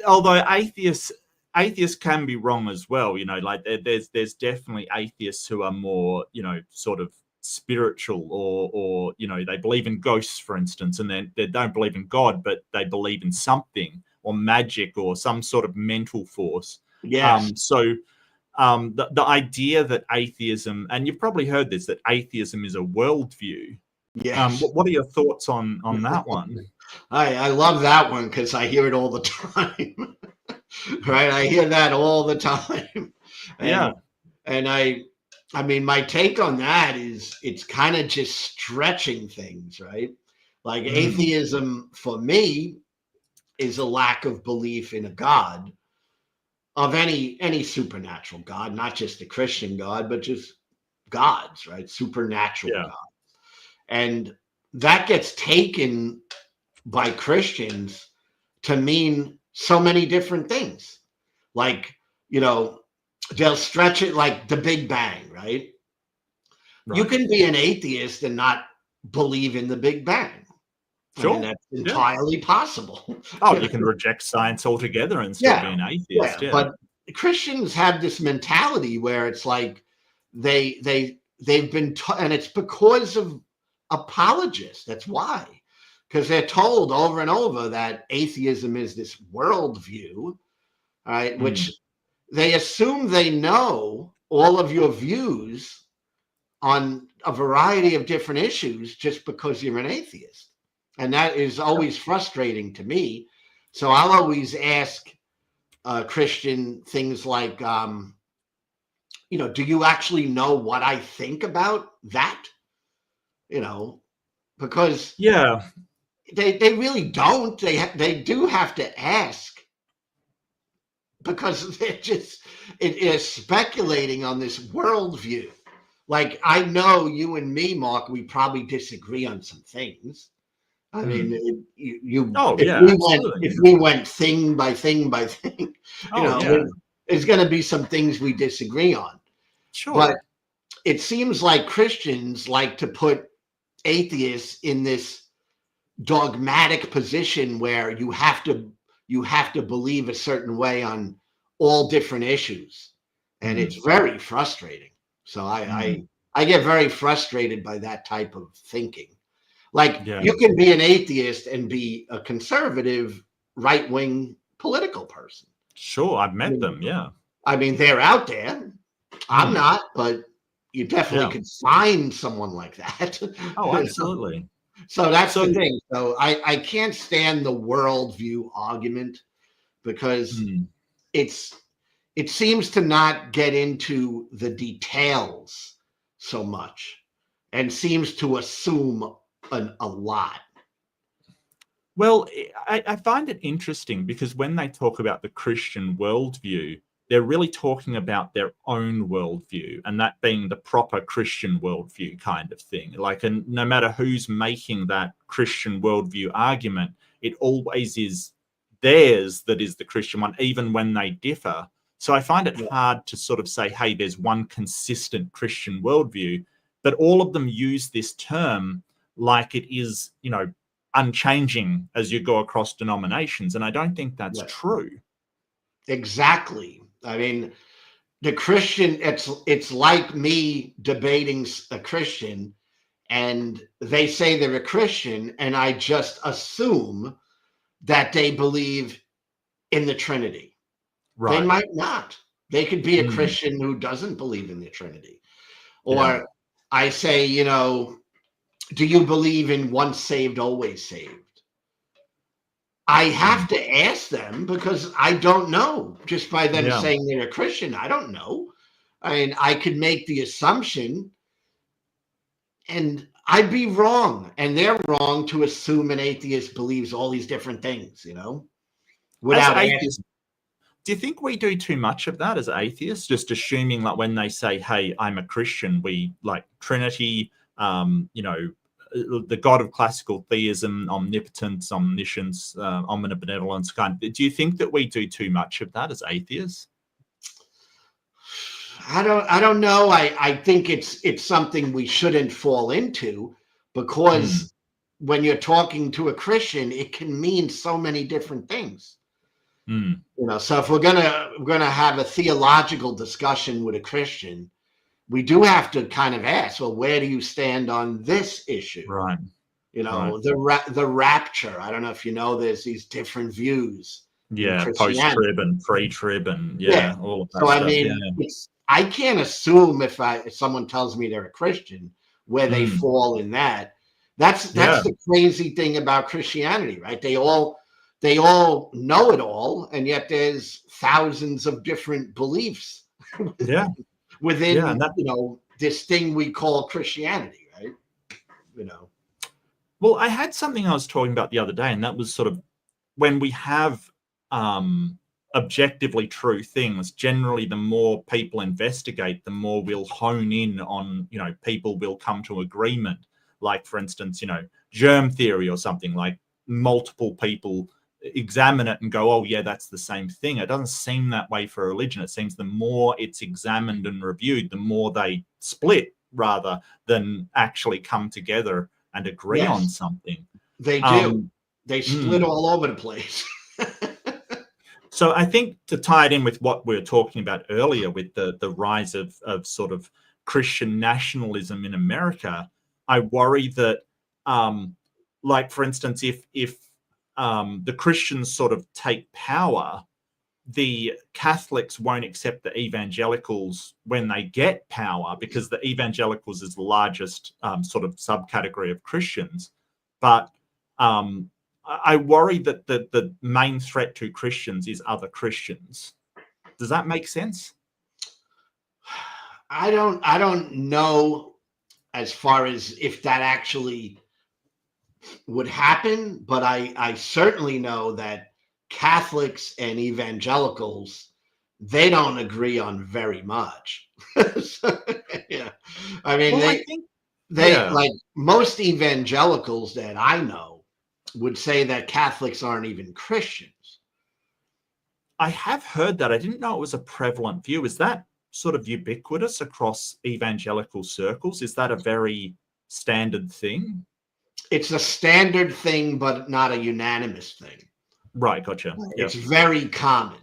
although atheists can be wrong as well, you know, like there's definitely atheists who are more, you know, sort of spiritual, or you know, they believe in ghosts, for instance, and they don't believe in God, but they believe in something, or magic, or some sort of mental force. So the idea that atheism, and you've probably heard this, that atheism is a worldview. What are your thoughts on that one? I love that one, because I hear it all the time. Right, I hear that all the time. And I mean, my take on that is, it's kind of just stretching things, right? Like, atheism for me is a lack of belief in a God, of any supernatural God, not just a Christian God, but just gods, right? Supernatural gods. And that gets taken by Christians to mean so many different things. Like, you know, they'll stretch it like the Big Bang, right? You can be an atheist and not believe in the Big Bang. Sure. I mean, that's entirely possible. Oh, you can reject science altogether and still be an atheist. But Christians have this mentality where it's like they've been and it's because of apologists. That's why. Because they're told over and over that atheism is this worldview, right? Which they assume they know, all of your views on a variety of different issues just because you're an atheist. And that is always frustrating to me. So I'll always ask Christian things like, do you actually know what I think about that? Because they really don't. They do have to ask, because they're just it is speculating on this worldview. Like, I know you and me, Mark, we probably disagree on some things. I mean, if we went thing by thing by thing, there's going to be some things we disagree on. Sure. But it seems like Christians like to put atheists in this dogmatic position where you have to believe a certain way on all different issues, and it's very frustrating. So I get very frustrated by that type of thinking. Like, you can be an atheist and be a conservative, right-wing political person. Sure, I've met them. Yeah, I mean, they're out there. I'm not, but you definitely could find someone like that. Oh, absolutely. So that's the thing. So I can't stand the worldview argument, because it seems to not get into the details so much, and seems to assume a lot. Well, I find it interesting, because when they talk about the Christian worldview, they're really talking about their own worldview, and that being the proper Christian worldview kind of thing. Like, and no matter who's making that Christian worldview argument, it always is theirs that is the Christian one, even when they differ. So I find it hard to sort of say, hey, there's one consistent Christian worldview, but all of them use this term like it is, unchanging as you go across denominations. And I don't think that's true. Exactly. I mean, the Christian, it's like me debating a Christian, and they say they're a Christian, and I just assume that they believe in the Trinity. Right. They might not. They could be a Christian who doesn't believe in the Trinity. Or I say, do you believe in once saved, always saved? I have to ask them, because I don't know. Just by them saying they're a Christian, I don't know. I mean, I could make the assumption, and I'd be wrong. And they're wrong to assume an atheist believes all these different things, without asking. Do you think we do too much of that as atheists, just assuming, like, when they say, hey, I'm a Christian, we like Trinity, the God of classical theism, omnipotence, omniscience, omnibenevolence kind. Do you think that we do too much of that as atheists? I don't know. I think it's something we shouldn't fall into, because when you're talking to a Christian, it can mean so many different things. So if we're gonna have a theological discussion with a Christian, we do have to kind of ask, well, where do you stand on this issue? Right. The rapture. I don't know if there's these different views. Yeah, post-trib and pre-trib, and all of that. So I mean, I can't assume if someone tells me they're a Christian where they fall in that. That's the crazy thing about Christianity, right? They all know it all, and yet there's thousands of different beliefs. Within this thing we call Christianity, right? Well, I had something I was talking about the other day, and that was sort of when we have objectively true things, generally the more people investigate, the more we'll hone in on, people will come to agreement. Like, for instance, germ theory or something, like multiple people examine it and go, oh yeah, that's the same thing. It doesn't seem that way for religion. It seems the more it's examined and reviewed, the more they split rather than actually come together and agree on something. They do. They split all over the place. So I think, to tie it in with what we were talking about earlier with the rise of sort of Christian nationalism in America, I worry that, like, for instance, if the Christians sort of take power, the Catholics won't accept the evangelicals when they get power, because the evangelicals is the largest sort of subcategory of Christians. But I worry that the main threat to Christians is other Christians. Does that make sense? I don't know as far as if that actually would happen, but I certainly know that Catholics and evangelicals, they don't agree on very much. So, yeah, I mean, Well, they like most evangelicals that I know would say that Catholics aren't even Christians. I have heard that. I didn't know it was a prevalent view. Is that sort of ubiquitous across evangelical circles? Is that a very standard thing? It's a standard thing, but not a unanimous thing. Right, gotcha. It's very common.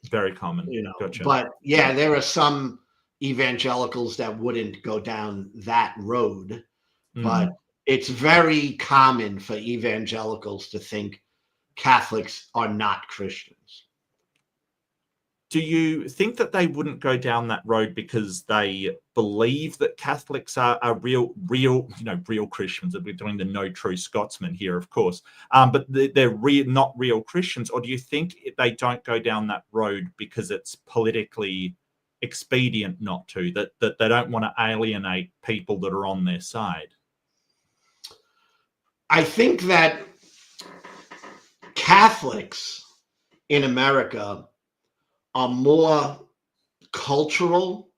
Very common, Gotcha. But yeah, there are some evangelicals that wouldn't go down that road, but it's very common for evangelicals to think Catholics are not Christians. Do you think that they wouldn't go down that road because they believe that Catholics are real Christians? We're doing the no true Scotsman here, of course, but they're not real Christians? Or do you think they don't go down that road because it's politically expedient not to, that they don't want to alienate people that are on their side? I think that Catholics in America are more cultural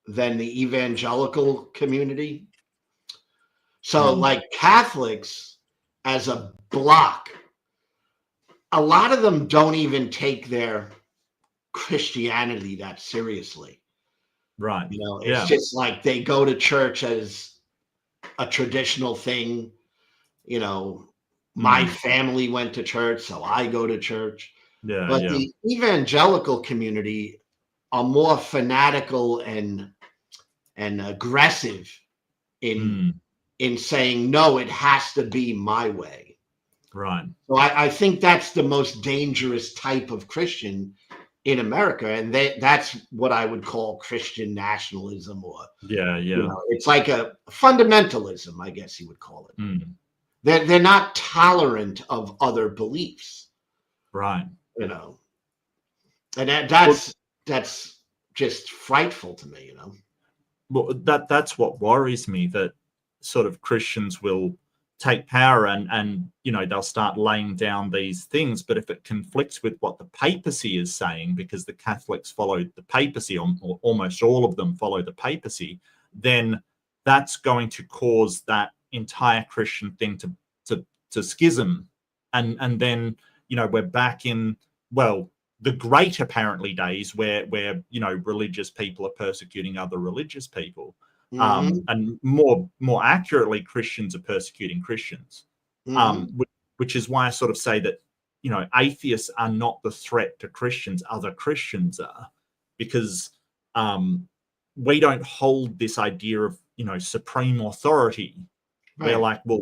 than the evangelical community. So like Catholics as a block, a lot of them don't even take their Christianity that seriously. Right. It's just like they go to church as a traditional thing. My family went to church, so I go to church. But the evangelical community are more fanatical and aggressive in saying, no, it has to be my way. Right. So I think that's the most dangerous type of Christian in America, and that's what I would call Christian nationalism, or it's like a fundamentalism, I guess you would call it. They're not tolerant of other beliefs. Right. And that's just frightful to me. Well, that's what worries me, that sort of Christians will take power and they'll start laying down these things, but if it conflicts with what the papacy is saying, because the Catholics follow the papacy, or almost all of them follow the papacy, then that's going to cause that entire Christian thing to schism, and then we're back in the great apparently days where religious people are persecuting other religious people, and more accurately, Christians are persecuting Christians, which is why I sort of say that atheists are not the threat to Christians, other Christians are, because we don't hold this idea of supreme authority. Right. We're like, well,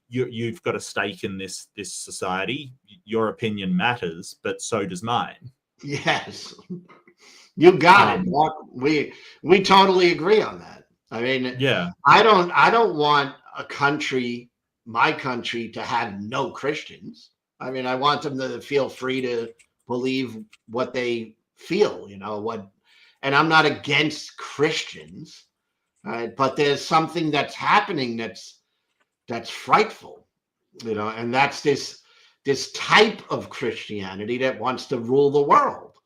you've got a stake in this society. Your opinion matters, but so does mine. Yes, you got it. We totally agree on that. I mean, I don't want my country, to have no Christians. I mean, I want them to feel free to believe what they feel. And I'm not against Christians, but there's something that's happening that's frightful, and that's this type of Christianity that wants to rule the world,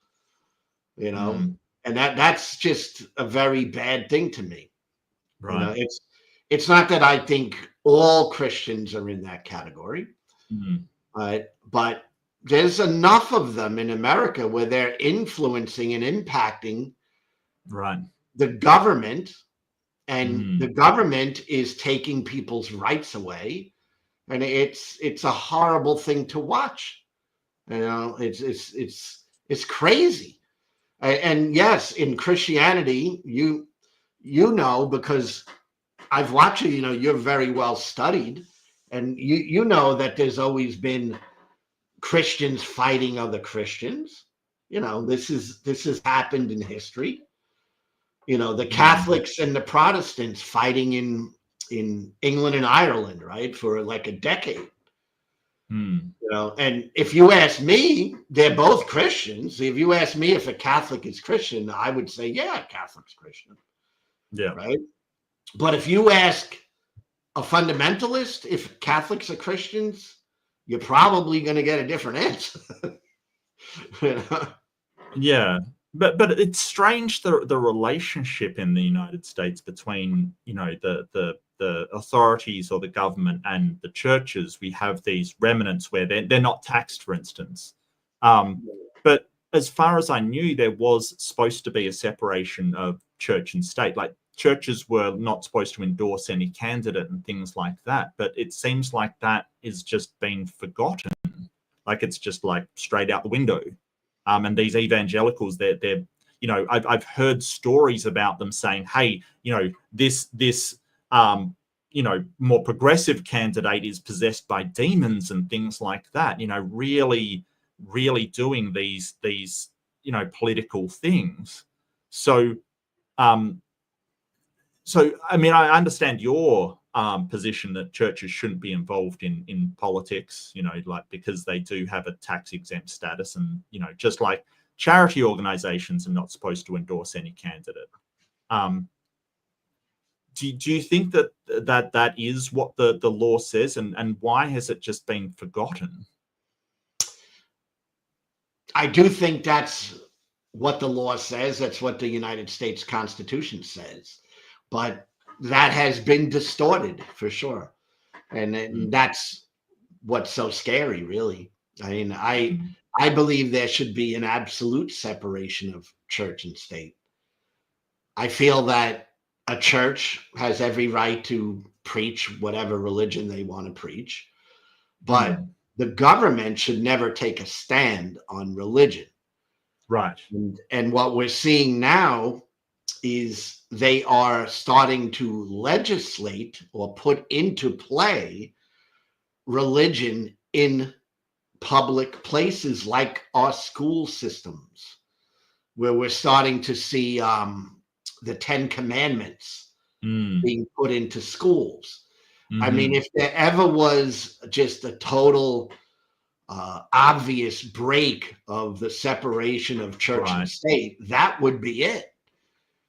and that's just a very bad thing to me. Right. It's not that I think all Christians are in that category, but there's enough of them in America where they're influencing and impacting the government. And the government is taking people's rights away, and it's a horrible thing to watch. It's crazy. And yes, in Christianity, because I've watched you. You're very well studied, and you know that there's always been Christians fighting other Christians. this has happened in history. The Catholics and the Protestants fighting in England and Ireland, right, for like a decade. And if you ask me, they're both Christians. If you ask me if a Catholic is Christian, I would say, yeah, a Catholic's Christian. Yeah. Right. But if you ask a fundamentalist if Catholics are Christians, you're probably going to get a different answer. Yeah. But it's strange the relationship in the United States between, the authorities or the government and the churches. We have these remnants where they're not taxed, for instance. But as far as I knew, there was supposed to be a separation of church and state. Like, churches were not supposed to endorse any candidate and things like that. But it seems like that is just being forgotten. Like, it's just like straight out the window. And these evangelicals, they're I've heard stories about them saying, hey, this more progressive candidate is possessed by demons and things like that, really, really doing these political things. So, I mean, I understand your position that churches shouldn't be involved in politics, because they do have a tax exempt status, and, just like charity organizations are not supposed to endorse any candidate. Do you think that is what the law says, and why has it just been forgotten? I do think that's what the law says. That's what the United States Constitution says. But that has been distorted for sure. And that's what's so scary, really. I mean, I believe there should be an absolute separation of church and state. I feel that a church has every right to preach whatever religion they want to preach, but the government should never take a stand on religion. Right. And what we're seeing now is they are starting to legislate or put into play religion in public places like our school systems, where we're starting to see the 10 Commandments being put into schools. I mean, if there ever was just a total obvious break of the separation of church and state, that would be it.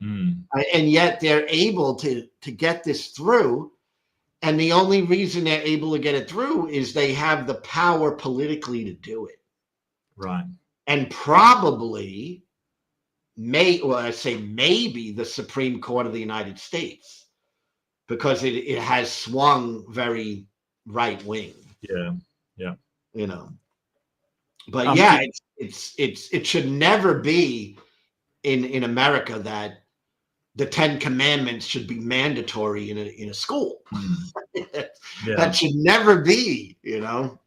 And yet they're able to get this through. And the only reason they're able to get it through is they have the power politically to do it. Right. And probably maybe the Supreme Court of the United States, because it has swung very right wing. Yeah. But it should never be in America that the 10 Commandments should be mandatory in a school. That should never be, Well,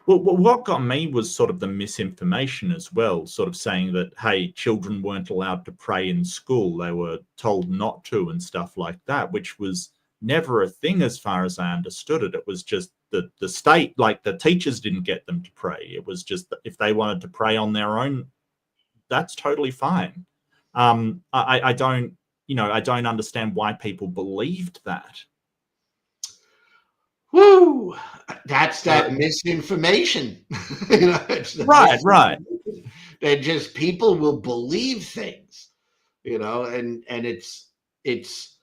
what got me was sort of the misinformation as well, sort of saying that, hey, children weren't allowed to pray in school. They were told not to and stuff like that, which was never a thing as far as I understood it. It was just the state, like the teachers didn't get them to pray. It was just that if they wanted to pray on their own, that's totally fine. I don't understand why people believed that. Woo! That's that misinformation. Right. That just people will believe things, and it's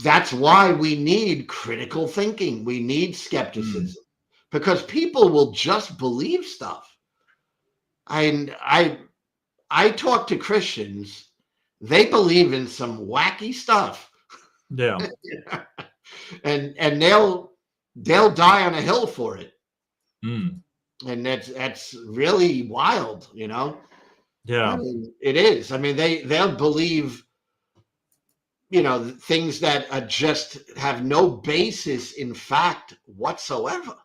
that's why we need critical thinking. We need skepticism, because people will just believe stuff. I talk to Christians, they believe in some wacky stuff. Yeah. and they'll die on a hill for it. And that's really wild, Yeah. I mean, it is. I mean, they'll believe, things that are just have no basis in fact whatsoever.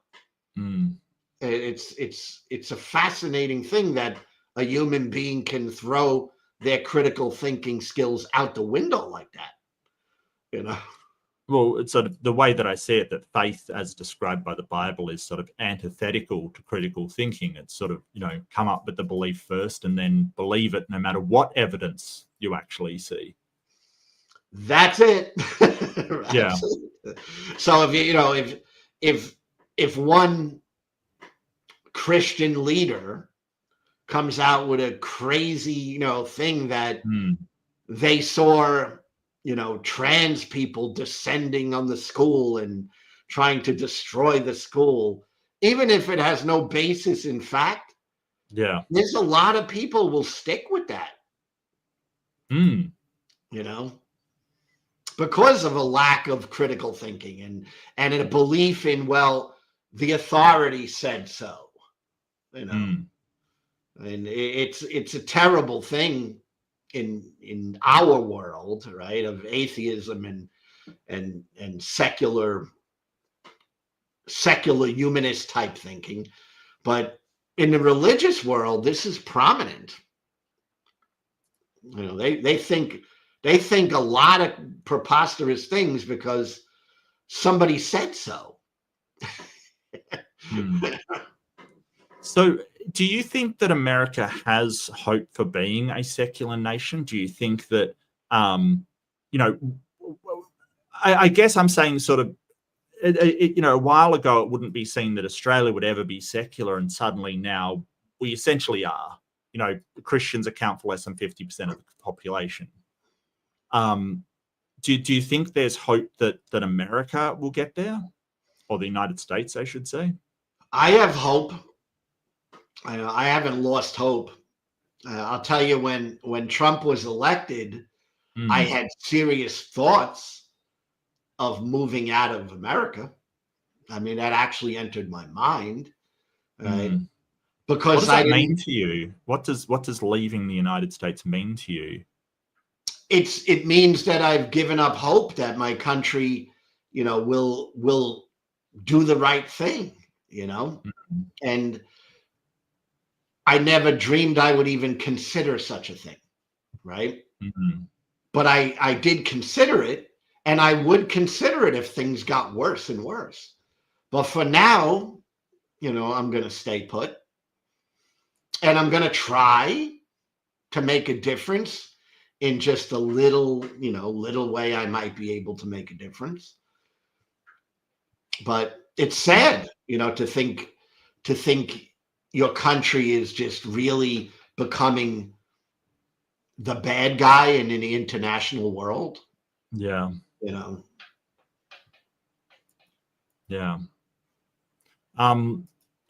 It's a fascinating thing that a human being can throw their critical thinking skills out the window like that, well, it's sort of the way that I see it, that faith as described by the Bible is sort of antithetical to critical thinking. It's sort of, come up with the belief first and then believe it no matter what evidence you actually see. That's it. Yeah. So if one Christian leader comes out with a crazy, thing that they saw, trans people descending on the school and trying to destroy the school, even if it has no basis in fact, there's a lot of people will stick with that. Because of a lack of critical thinking and a belief in, well, the authority said so, and it's a terrible thing in our world, right, of atheism and secular humanist type thinking. But in the religious world, this is prominent. They think a lot of preposterous things because somebody said so. So do you think that America has hope for being a secular nation? Do you think that, I guess I'm saying sort of, a while ago, it wouldn't be seen that Australia would ever be secular. And suddenly now we essentially are. Christians account for less than 50% of the population. Do you think there's hope that America will get there, or the United States, I should say? I have hope. I haven't lost hope. I'll tell you, when Trump was elected, I had serious thoughts of moving out of America. I mean, that actually entered my mind, right? Because what does that mean to you? What does leaving the United States mean to you? It means that I've given up hope that my country, will do the right thing, and I never dreamed I would even consider such a thing, right? But I did consider it, and I would consider it if things got worse and worse. But for now, I'm going to stay put, and I'm going to try to make a difference in just a little way I might be able to make a difference. But it's sad, to think your country is just really becoming the bad guy in an international world. Yeah. Yeah.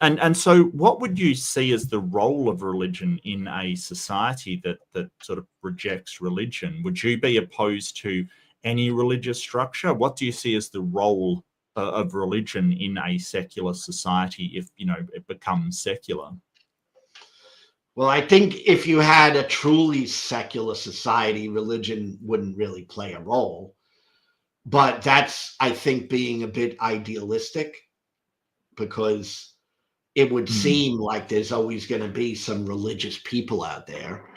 And so what would you see as the role of religion in a society that sort of rejects religion? Would you be opposed to any religious structure? What do you see as the role of religion in a secular society if, it becomes secular? Well, I think if you had a truly secular society, religion wouldn't really play a role. But that's, I think, being a bit idealistic, because it would seem like there's always going to be some religious people out there.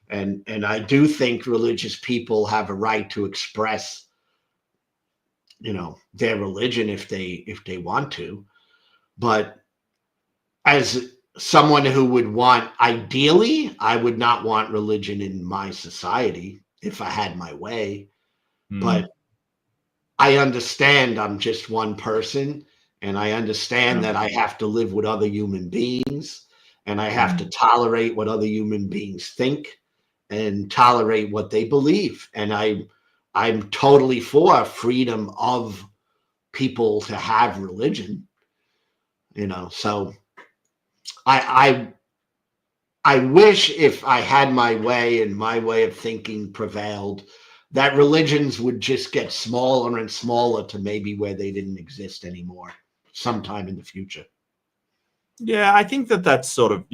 And I do think religious people have a right to express, their religion if they want to. But as someone who would want, ideally, I would not want religion in my society if I had my way. But I understand I'm just one person, and I understand that I have to live with other human beings, and I have to tolerate what other human beings think and tolerate what they believe. And I'm totally for freedom of people to have religion, so I wish, if I had my way and my way of thinking prevailed, that religions would just get smaller and smaller to maybe where they didn't exist anymore sometime in the future. Yeah, I think that's sort of,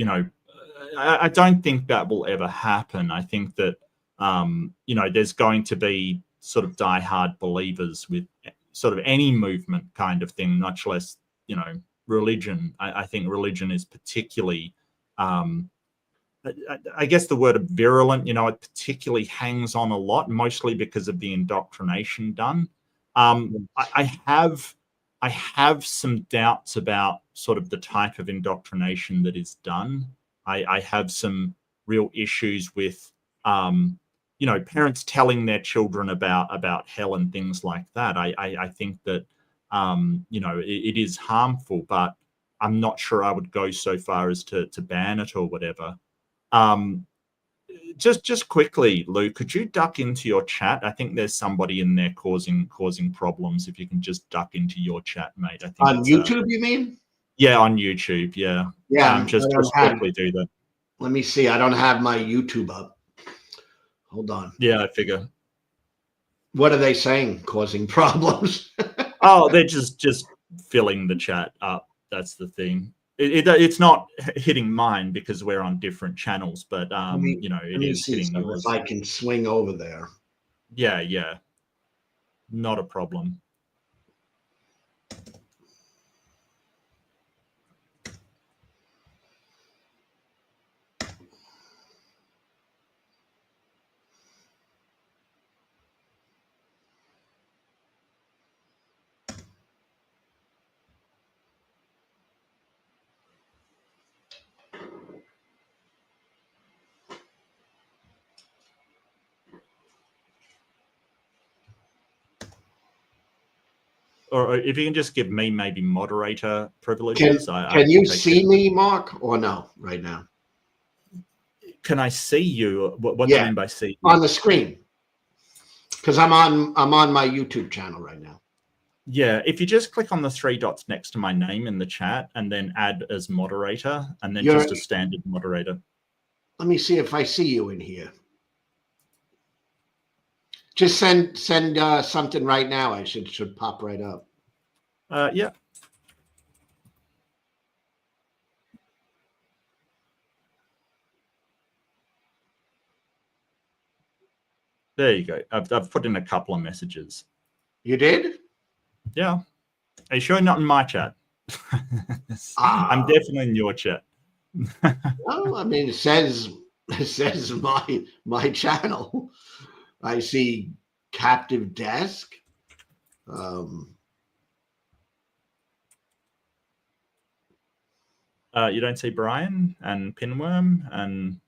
I don't think that will ever happen. I think that, there's going to be sort of diehard believers with sort of any movement kind of thing, much less, religion. I think religion is particularly, I guess the word virulent, it particularly hangs on a lot, mostly because of the indoctrination done. I have some doubts about sort of the type of indoctrination that is done. I have some real issues with, parents telling their children about hell and things like that. I think that, it is harmful, but I'm not sure I would go so far as to ban it or whatever. Just quickly, Lou, could you duck into your chat? I think there's somebody in there causing problems. If you can just duck into your chat, mate. I think on YouTube, you mean? Yeah, on YouTube. Yeah. Yeah. Just quickly do that. Let me see. I don't have my YouTube up. Hold on. Yeah, I figure. What are they saying? Causing problems? Oh, they're just filling the chat up. That's the thing. It's not hitting mine because we're on different channels, but it is hitting yours. If I can swing over there. Yeah. Not a problem. Or if you can just give me maybe moderator privileges. Can you see me, Mark, or no right now? Can I see you? What do you mean by see you? On the screen? Because I'm on my YouTube channel right now. Yeah, if you just click on the 3 dots next to my name in the chat and then add as moderator, and then just a standard moderator. Let me see if I see you in here. Just send something right now. I should pop right up. Yeah. There you go. I've put in a couple of messages. You did? Yeah. Are you sure not in my chat? I'm definitely in your chat. Well, I mean, it says my channel. I see captive desk. You don't see Brian and Pinworm and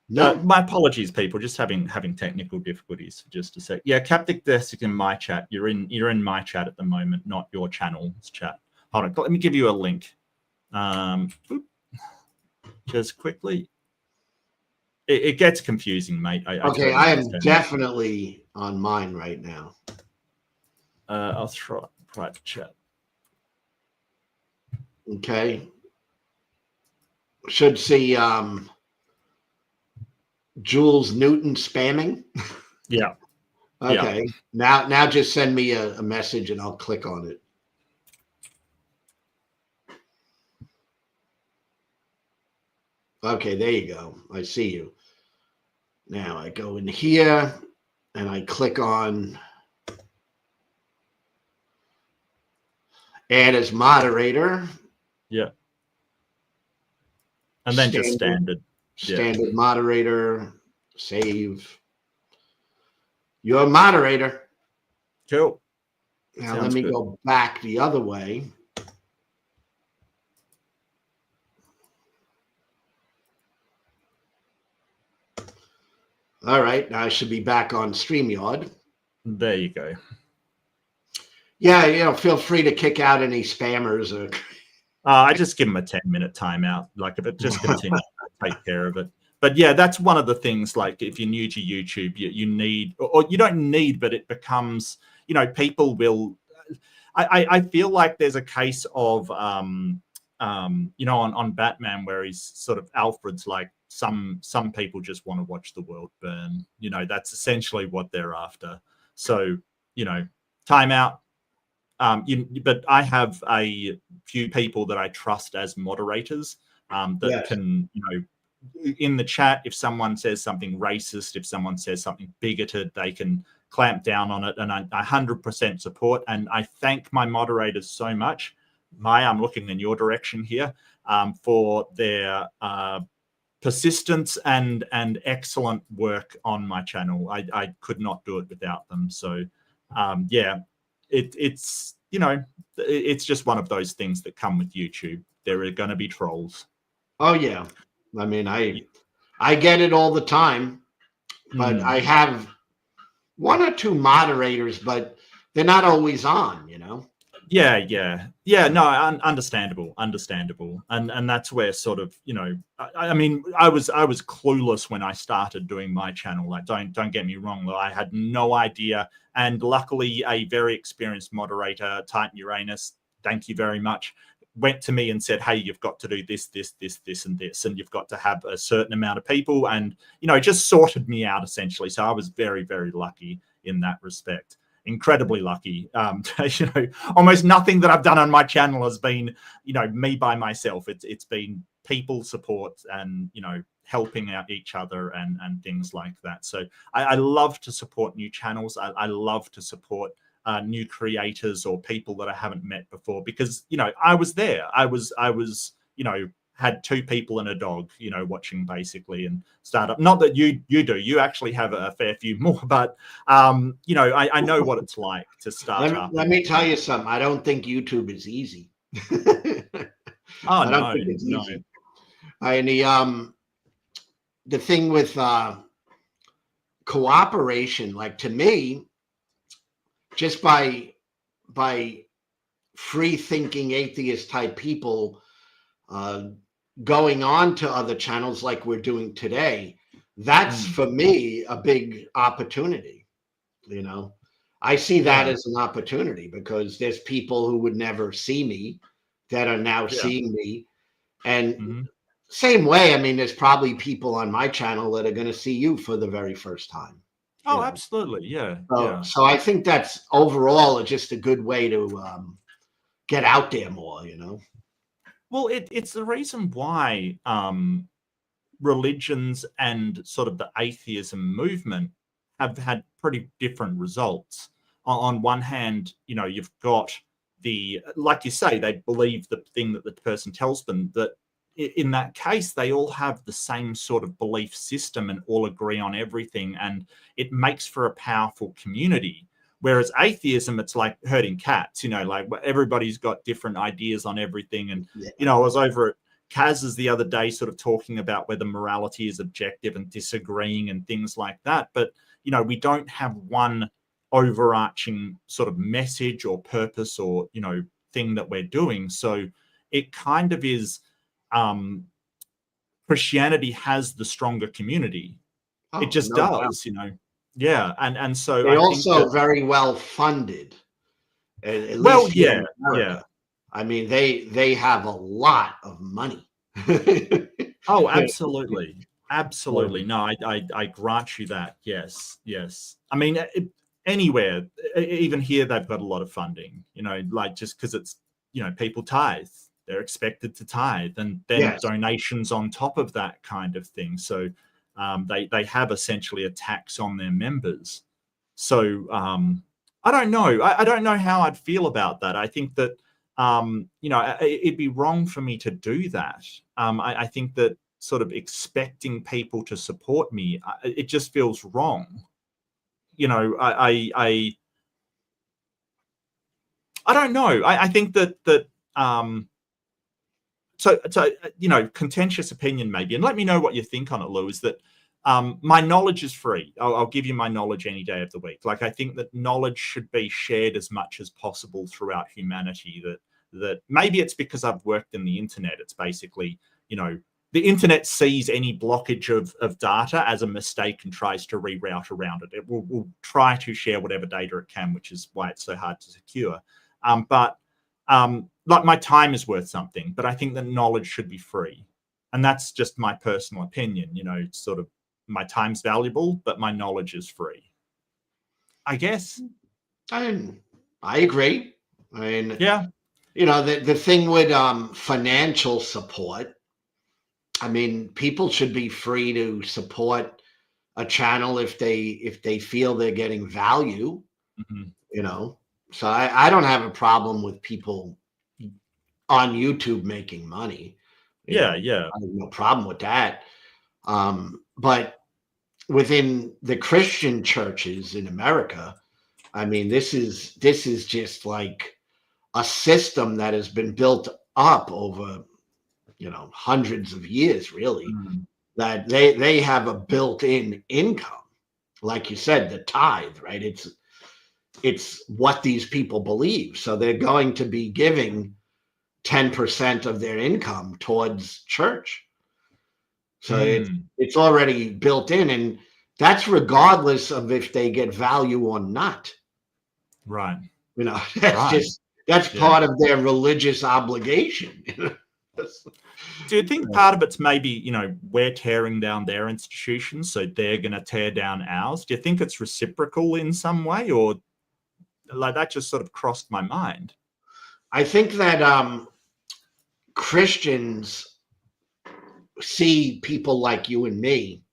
no. My apologies, people. Just having technical difficulties. Just a sec. Yeah, captive desk is in my chat. You're in my chat at the moment, not your channel's chat. Hold on. Let me give you a link. Just quickly. It gets confusing, mate. I am definitely on mine right now. I'll try private chat. Okay. Should see Jules Newton spamming. Yeah. Okay. Yeah. Now just send me a message and I'll click on it. Okay, there you go. I see you. Now I go in here and I click on add as moderator. Yeah. And then just standard. Standard moderator. Save. You're a moderator. Cool. Now let me go back the other way. All right, now I should be back on StreamYard. There you go. Yeah, feel free to kick out any spammers. Or... I just give them a 10-minute timeout. Like, if it just continues, take care of it. But yeah, that's one of the things. Like, if you're new to YouTube, you need, or you don't need, but it becomes, people will. I feel like there's a case of, on Batman where he's sort of Alfred's like. Some people just want to watch the world burn. That's essentially what they're after. So, timeout. But I have a few people that I trust as moderators that can, in the chat, if someone says something racist, if someone says something bigoted, they can clamp down on it. And I 100% support. And I thank my moderators so much. Maya, I'm looking in your direction here for their persistence and excellent work on my channel. I could not do it without them. So yeah, it's you know, it's just one of those things that come with YouTube. There are going to be trolls. Oh yeah, I mean, I get it all the time, but I have one or two moderators, but they're not always on, you know. Yeah. No, understandable, and that's where sort of, you know, I mean, I was clueless when I started doing my channel. Like, don't get me wrong, I had no idea, and luckily, a very experienced moderator, Titan Uranus, thank you very much, went to me and said, hey, you've got to do this, and this, and you've got to have a certain amount of people, and, you know, just sorted me out essentially. So I was very, very lucky in that respect. Incredibly lucky. You know, almost nothing that I've done on my channel has been, you know, me by myself. It's been people support and, you know, helping out each other and things like that. So I love to support new channels. I love to support new creators or people that I haven't met before, because, you know, I was there. I was, you know, had 2 people and a dog, you know, watching basically, and startup. Not that you do, you actually have a fair few more, but you know, I know what it's like to start up. Let me tell you something. I don't think YouTube is easy. I don't think it's easy. The thing with cooperation, like, to me, just by free thinking atheist type people going on to other channels like we're doing today, that's for me a big opportunity. You know, I see that as an opportunity, because there's people who would never see me that are now seeing me. And same way, I mean, there's probably people on my channel that are going to see you for the very first time. Oh, absolutely. Yeah. So I think that's overall just a good way to get out there more, you know. Well, it's the reason why religions and sort of the atheism movement have had pretty different results. On one hand, you know, you've got like you say, they believe the thing that the person tells them, that in that case, they all have the same sort of belief system and all agree on everything. And it makes for a powerful community. Whereas atheism, it's like herding cats, you know, like everybody's got different ideas on everything. And, you know, I was over at Kaz's the other day sort of talking about whether morality is objective and disagreeing and things like that. But, you know, we don't have one overarching sort of message or purpose or, you know, thing that we're doing. So it kind of is, Christianity has the stronger community. It just does, you know. Yeah, and so they're also very well funded. At least in America. I mean, they have a lot of money. Oh, absolutely. No, I grant you that. Yes. I mean, anywhere, even here, they've got a lot of funding. You know, like, just because it's, you know, people tithe, they're expected to tithe, and then donations on top of that kind of thing. So they have essentially a tax on their members. So I don't know. I don't know how I'd feel about that. I think that, you know, it'd be wrong for me to do that. I think that sort of expecting people to support me, it just feels wrong. You know, I don't know. I think that so you know, contentious opinion maybe, and let me know what you think on it, Lou, is that my knowledge is free. I'll give you my knowledge any day of the week. Like, I think that knowledge should be shared as much as possible throughout humanity. That maybe it's because I've worked in the internet. It's basically, you know, the internet sees any blockage of data as a mistake and tries to reroute around it. It will try to share whatever data it can, which is why it's so hard to secure. But like, my time is worth something, but I think that knowledge should be free. And that's just my personal opinion. You know, sort of, my time's valuable, but my knowledge is free, I guess. I agree. I mean, yeah, you know, the thing with financial support, I mean, people should be free to support a channel if they feel they're getting value. You know, so I don't have a problem with people on YouTube making money. Yeah. I have no problem with that. But within the Christian churches in America, I mean, this is just like a system that has been built up over, hundreds of years, really, that they have a built-in income. Like you said, the tithe, right? It's what these people believe. So they're going to be giving 10% of their income towards church. So it's already built in, and that's regardless of if they get value or not. Right. That's part of their religious obligation. Do you think part of it's maybe, we're tearing down their institutions, so they're going to tear down ours? Do you think it's reciprocal in some way, or like that just sort of crossed my mind? I think that Christians see people like you and me,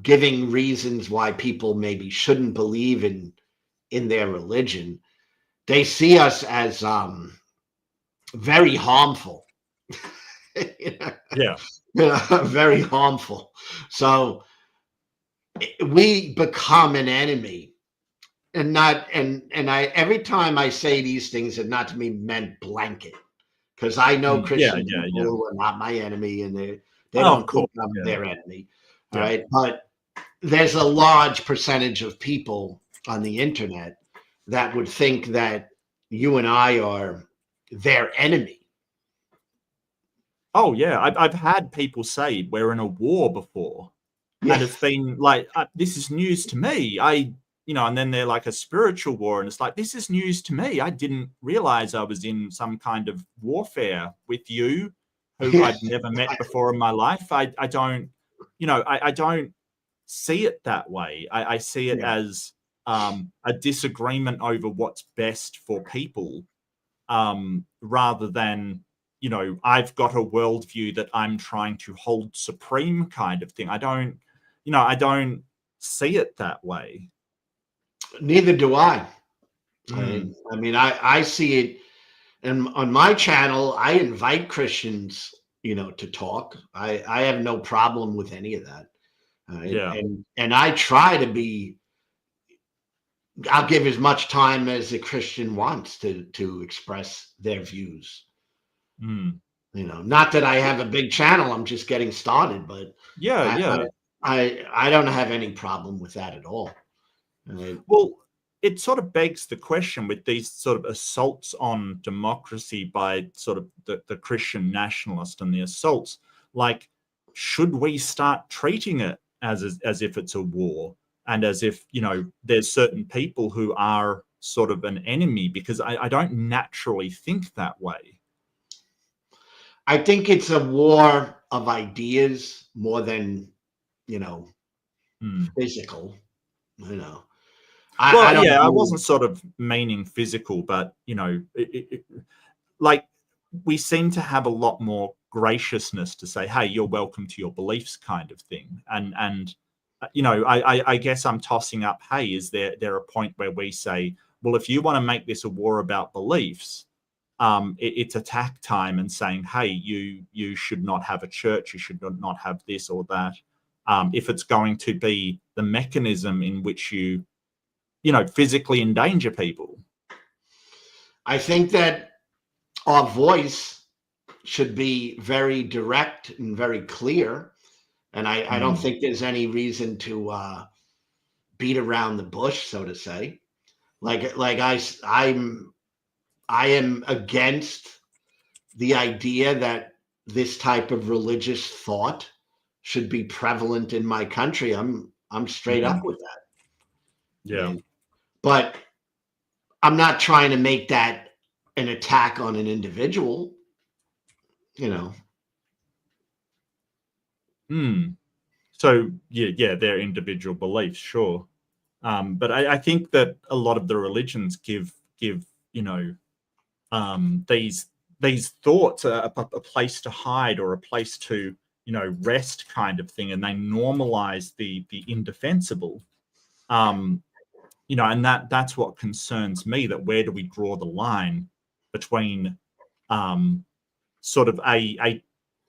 giving reasons why people maybe shouldn't believe in their religion. They see us as very harmful. Yeah. Very harmful. So we become an enemy. And I every time I say these things, and not to be meant blanket, because I know Christian people who are not my enemy, and they don't think I'm their enemy. All right. But there's a large percentage of people on the internet that would think that you and I are their enemy. Oh, yeah. I've had people say we're in a war before. Yeah. And it's been like, this is news to me. And then they're like a spiritual war. And it's like, this is news to me. I didn't realize I was in some kind of warfare with you, who I'd never met before in my life. I don't see it that way. I see it as a disagreement over what's best for people, rather than, I've got a worldview that I'm trying to hold supreme kind of thing. I don't see it that way. Neither do I. I mean, I see it, and on my channel, I invite Christians, to talk. I have no problem with any of that. And I try to be. I'll give as much time as a Christian wants to express their views. Not that I have a big channel. I'm just getting started, but I don't have any problem with that at all. Well, it sort of begs the question with these sort of assaults on democracy by sort of the Christian nationalist and the assaults, like, should we start treating it as if it's a war, and as if, there's certain people who are sort of an enemy? Because I don't naturally think that way. I think it's a war of ideas more than, physical, I wasn't sort of meaning physical, but, like, we seem to have a lot more graciousness to say, hey, you're welcome to your beliefs kind of thing. And I guess I'm tossing up, hey, is there a point where we say, well, if you want to make this a war about beliefs, it's attack time, and saying, hey, you should not have a church, you should not have this or that. If it's going to be the mechanism in which you physically endanger people. I think that our voice should be very direct and very clear. And I don't think there's any reason to beat around the bush, so to say. I am against the idea that this type of religious thought should be prevalent in my country. I'm straight up with that. Yeah. But I'm not trying to make that an attack on an individual, So they're individual beliefs, sure. But I think that a lot of the religions give these thoughts a place to hide, or a place to rest kind of thing, and they normalize the indefensible. And that's what concerns me, that where do we draw the line between sort of a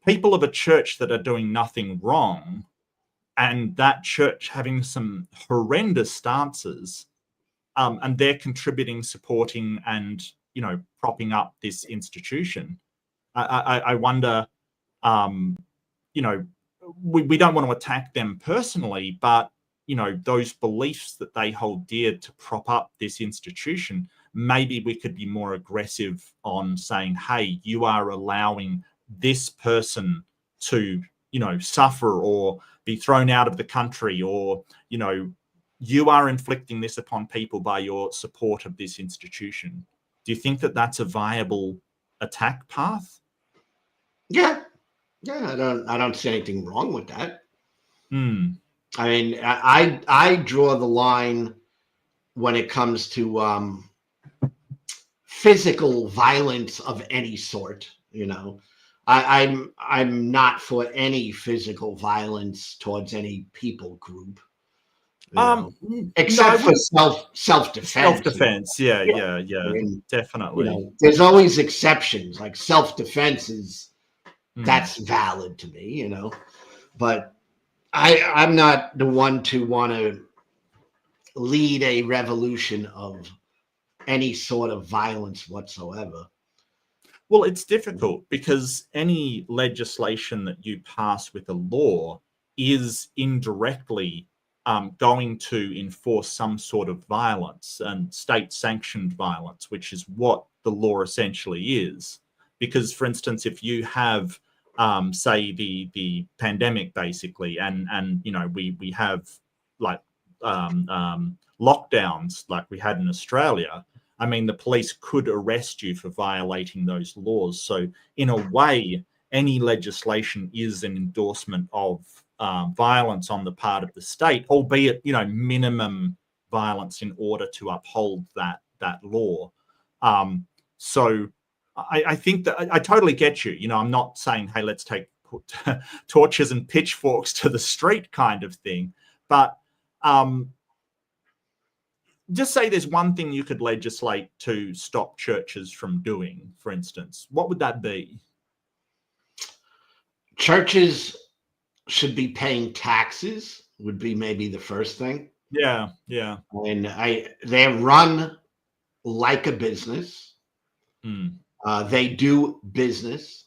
people of a church that are doing nothing wrong, and that church having some horrendous stances, and they're contributing, supporting, and propping up this institution. I wonder, we don't want to attack them personally, but those beliefs that they hold dear to prop up this institution, maybe we could be more aggressive on saying, hey, you are allowing this person to suffer or be thrown out of the country, or you are inflicting this upon people by your support of this institution. Do you think that that's a viable attack path? Yeah, I don't see anything wrong with that. I mean, I draw the line when it comes to physical violence of any sort. I'm not for any physical violence towards any people group. Except for self-defense. Self-defense, yeah, and, definitely. There's always exceptions, like self-defense is that's valid to me, but I'm not the one to want to lead a revolution of any sort of violence whatsoever. Well, it's difficult because any legislation that you pass with a law is indirectly going to enforce some sort of violence, and state-sanctioned violence, which is what the law essentially is. Because, for instance, if you have, say, the pandemic, basically, and we have like lockdowns like we had in Australia, I mean, the police could arrest you for violating those laws. So, in a way, any legislation is an endorsement of violence on the part of the state, albeit minimum violence in order to uphold that law. So I think that I totally get you. I'm not saying, hey, let's take torches and pitchforks to the street kind of thing, but just say there's one thing you could legislate to stop churches from doing, for instance. What would that be? Churches should be paying taxes, would be maybe the first thing. Yeah. And they're run like a business. They do business.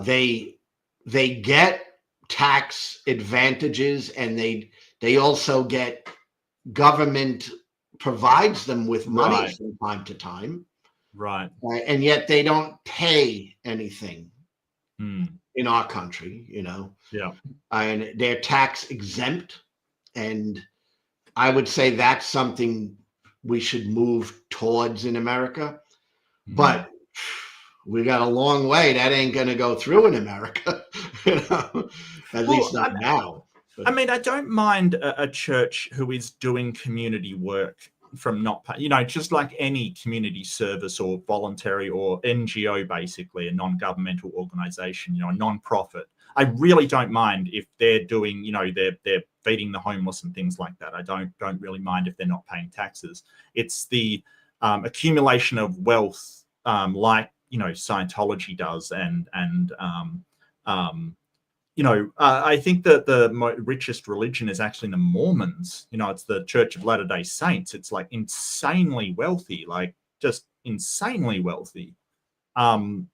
They get tax advantages, and they also get government provides them with money from time to time. Right. And yet they don't pay anything in our country, Yeah. And they're tax exempt. And I would say that's something we should move towards in America. But we got a long way. That ain't going to go through in America, at least not now. I mean, I don't mind a church who is doing community work from not pay, just like any community service or voluntary or NGO, basically a non-governmental organization, a non-profit. I really don't mind if they're doing, they're feeding the homeless and things like that. I don't really mind if they're not paying taxes. It's the accumulation of wealth, like Scientology does, and I think that the richest religion is actually the Mormons. It's the Church of Latter-day Saints. It's like insanely wealthy, like just insanely wealthy. And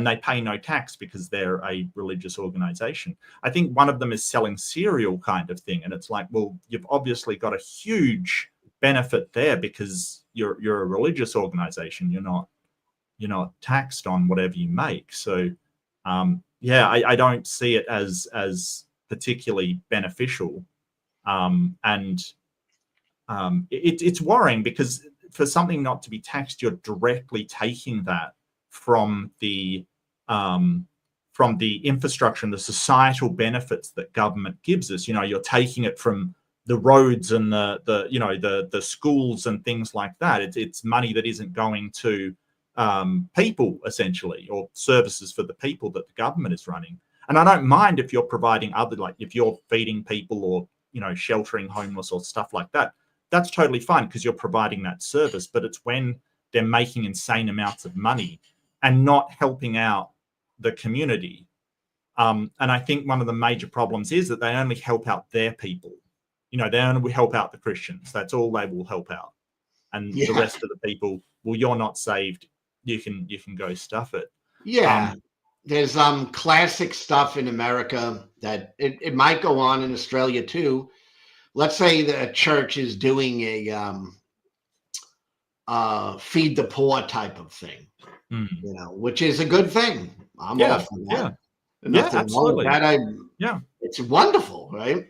they pay no tax because they're a religious organization. I think one of them is selling cereal kind of thing. And it's like, well, you've obviously got a huge benefit there because you're a religious organization. You're not taxed on whatever you make. So, I don't see it as particularly beneficial. It's worrying because for something not to be taxed, you're directly taking that from the infrastructure and the societal benefits that government gives us. You're taking it from the roads and the schools and things like that. It's money that isn't going to people, essentially, or services for the people that the government is running. And I don't mind if you're providing if you're feeding people or sheltering homeless or stuff like that. That's totally fine because you're providing that service. But it's when they're making insane amounts of money and not helping out the community. And I think one of the major problems is that they only help out their people. You know, they only help out the Christians. That's all they will help out. And the rest of the people, well, you're not saved. You can go stuff it. Yeah. There's classic stuff in America that it might go on in Australia too. Let's say that a church is doing a feed the poor type of thing, you know, which is a good thing. I'm all for that. Nothing absolutely. wrong with that. It's wonderful, right?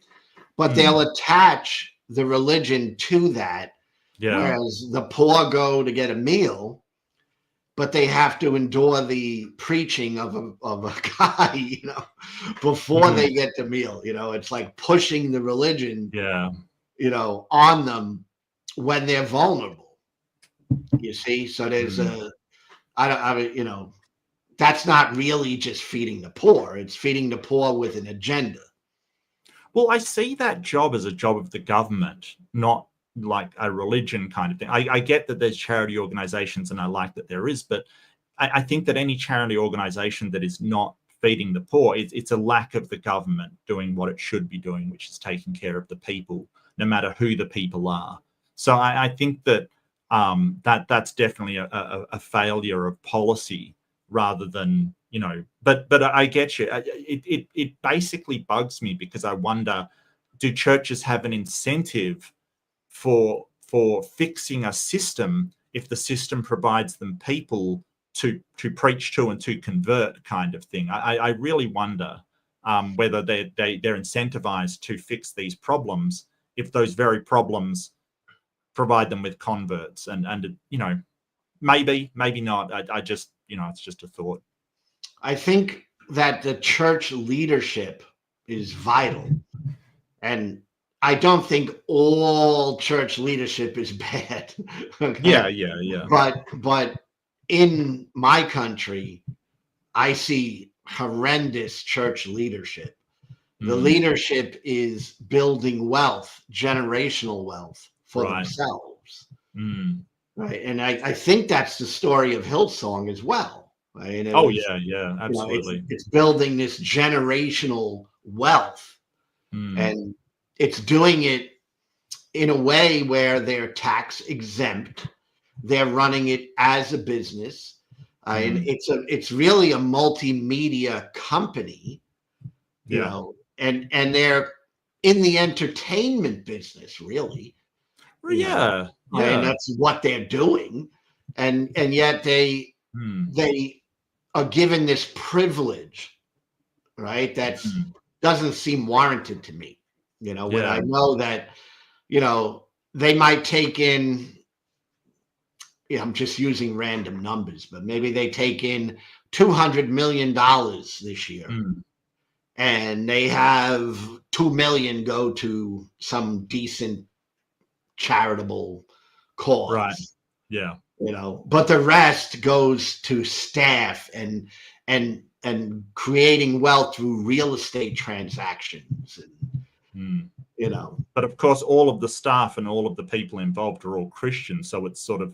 But they'll attach the religion to that, whereas the poor go to get a meal, but they have to endure the preaching of a guy, you know, before they get the meal. You know, it's like pushing the religion, you know, on them when they're vulnerable. You see, so there's you know, that's not really just feeding the poor. It's feeding the poor with an agenda. Well, I see that job as a job of the government, not like a religion kind of thing. I get that there's charity organizations, and I like that there is, but I think that any charity organization that is not feeding the poor, it's a lack of the government doing what it should be doing, which is taking care of the people, no matter who the people are. So I think that that's definitely a failure of policy rather than, you know, but I get you. It basically bugs me because I wonder, do churches have an incentive for fixing a system if the system provides them people to preach to and to convert, kind of thing? I really wonder whether they're incentivized to fix these problems if those very problems provide them with converts, and you know, maybe not. I just, you know, it's just a thought. I think that the church leadership is vital, and I don't think all church leadership is bad. Okay? Yeah. But in my country, I see horrendous church leadership. The leadership is building wealth, generational wealth for themselves. Right. And I think that's the story of Hillsong as well. Right? Yeah, absolutely. You know, it's building this generational wealth, and it's doing it in a way where they're tax exempt. They're running it as a business. And it's really a multimedia company, you know, and they're in the entertainment business, really. Yeah. And that's what they're doing. And yet they are given this privilege, right? That doesn't seem warranted to me. You know, when I know that, you know, they might take in, I'm just using random numbers, but maybe they take in $200 million this year, and they have 2 million go to some decent charitable cause. Right. Yeah. You know, but the rest goes to staff and creating wealth through real estate transactions. And, you know, but of course, all of the staff and all of the people involved are all Christians, so it's sort of,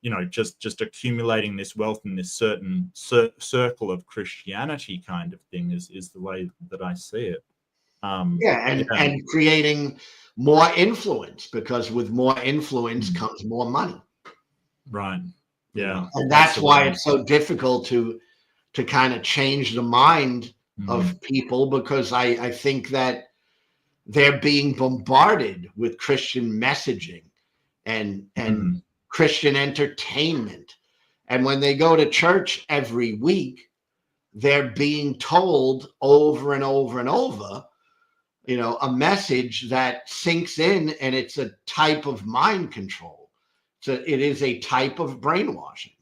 you know, just accumulating this wealth in this certain circle of Christianity kind of thing is the way that I see it. And creating more influence, because with more influence comes more money. Right. Yeah. And that's why it's so difficult to kind of change the mind of people, because I think that they're being bombarded with Christian messaging and Christian entertainment. And when they go to church every week, they're being told over and over and over, you know, a message that sinks in, and it's a type of mind control. So it is a type of brainwashing.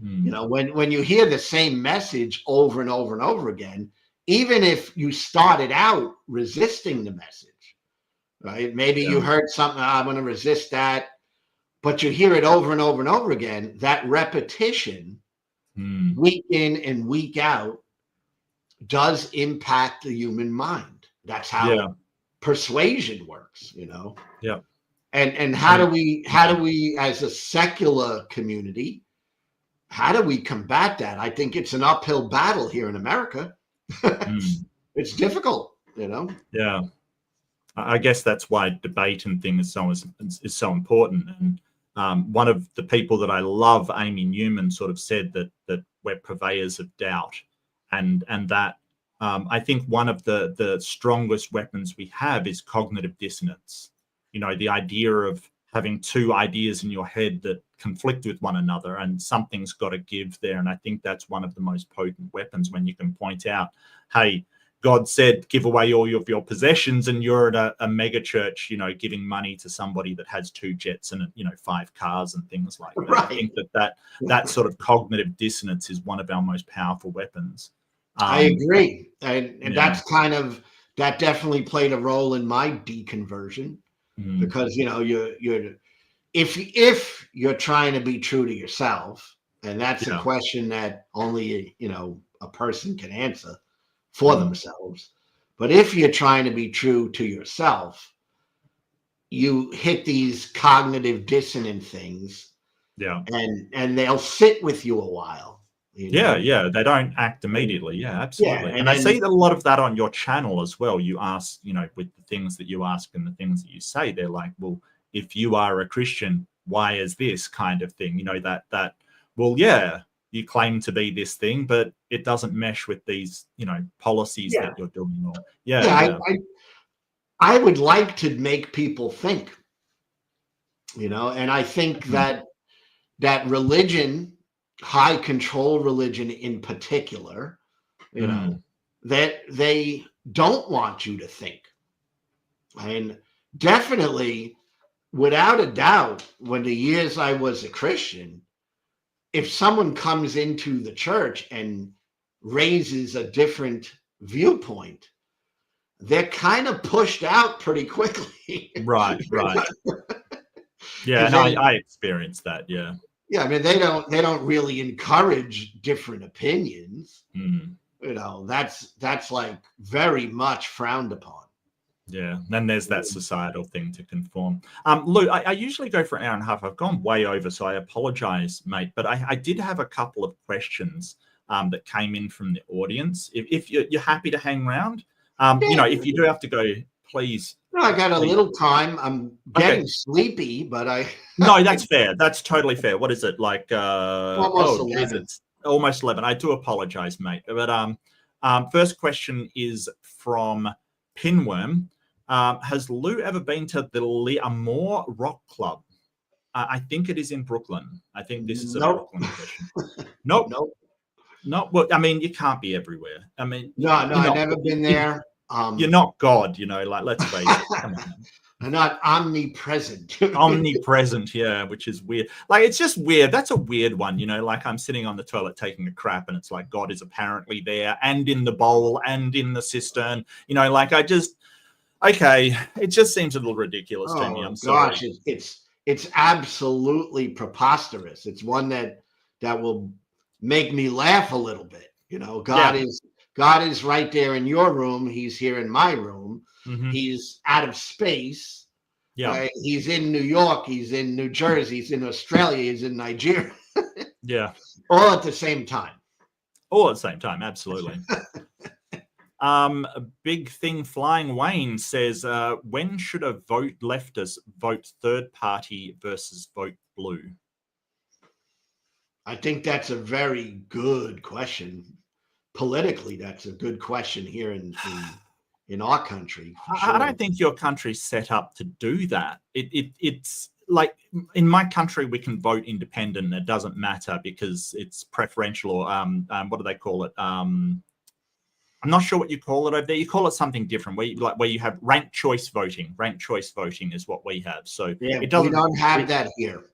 You know, when you hear the same message over and over and over again, even if you started out resisting the message, right? Maybe you heard something, I'm going to resist that, but you hear it over and over and over again. That repetition, week in and week out, does impact the human mind. That's how persuasion works, you know? And how do we as a secular community, how do we combat that? I think it's an uphill battle here in America. It's difficult, you know? Yeah. I guess that's why debate and things is so important. And one of the people that I love, Amy Newman, sort of said that we're purveyors of doubt, and that I think one of the strongest weapons we have is cognitive dissonance. You know, the idea of having two ideas in your head that conflict with one another, and something's got to give there. And I think that's one of the most potent weapons, when you can point out, hey, God said, give away all of your possessions, and you're at a mega church, you know, giving money to somebody that has 2 jets and, you know, 5 cars and things like that. Right. I think that sort of cognitive dissonance is one of our most powerful weapons. I agree. And that's that definitely played a role in my deconversion, because, you know, if you're trying to be true to yourself, and that's a question that only, you know, a person can answer for themselves. But if you're trying to be true to yourself, you hit these cognitive dissonant things, and they'll sit with you a while. You know? Yeah, they don't act immediately. Yeah, absolutely. And I see a lot of that on your channel as well. You ask, you know, with the things that you ask and the things that you say, they're like, well, if you are a Christian, why is this kind of thing? You know, that well, yeah, you claim to be this thing, but it doesn't mesh with these, you know, policies that you're doing. Or I would like to make people think, you know, and I think that religion, high control religion in particular, you know, that they don't want you to think. And definitely, without a doubt, when the years I was a Christian, if someone comes into the church and raises a different viewpoint, they're kind of pushed out pretty quickly. Right. Yeah, and I experienced that. Yeah. Yeah, I mean, they don't really encourage different opinions. You know, that's like very much frowned upon. Yeah, then there's that societal thing to conform. Lou, I usually go for an hour and a half. I've gone way over, so I apologize, mate. But I did have a couple of questions that came in from the audience. If you're happy to hang around, you know, if you do have to go, please. No, I got a little time. I'm getting sleepy, but No, that's fair. That's totally fair. What is it, like? Almost 11. It's almost 11. I do apologize, mate. But first question is from Pinworm. Has Lou ever been to the L'Amour Rock Club? I think it is in Brooklyn. I think this is a Brooklyn question. Nope. Well, I mean, you can't be everywhere. I mean, I've never been there. You're not God, you know, like, let's face it. Come on. I'm not omnipresent. Omnipresent, yeah, which is weird. Like, it's just weird. That's a weird one, you know, like I'm sitting on the toilet taking a crap and it's like God is apparently there and in the bowl and in the cistern, you know, like it just seems a little ridiculous to me. I'm sorry. Gosh, it's absolutely preposterous. It's one that will make me laugh a little bit. You know, God is right there in your room. He's here in my room. He's out of space. Yeah. He's in New York. He's in New Jersey. He's in Australia. He's in Nigeria. Yeah. All at the same time. Absolutely. Big Thing Flying Wayne says, when should a leftist vote third party versus vote blue? I think that's a very good question. Politically, that's a good question here in our country. Sure. I don't think your country's set up to do that. It's like in my country, we can vote independent. It doesn't matter because it's preferential, or what do they call it? I'm not sure what you call it over there. You call it something different. Where you have ranked choice voting. Ranked choice voting is what we have. So we don't have that here.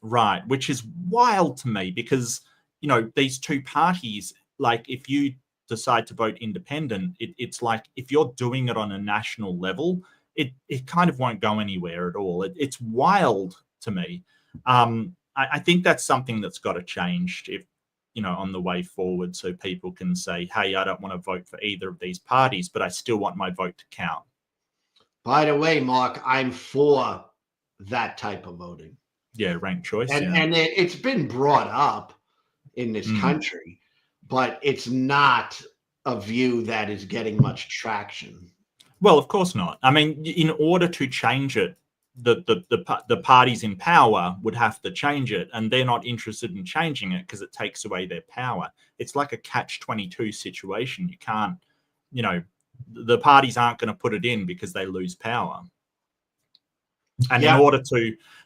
Right, which is wild to me because, you know, these two parties, like if you decide to vote independent, it's like if you're doing it on a national level, it kind of won't go anywhere at all. It's wild to me. I think that's something that's got to change if, you know, on the way forward, so people can say, hey, I don't want to vote for either of these parties, but I still want my vote to count. By the way, Mark, I'm for that type of voting. Yeah, ranked choice. And it's been brought up, in this country, but it's not a view that is getting much traction. Well, of course not. I mean, in order to change it, the parties in power would have to change it, and they're not interested in changing it because it takes away their power. It's like a catch-22 situation. You can't, you know, the parties aren't going to put it in because they lose power. And in order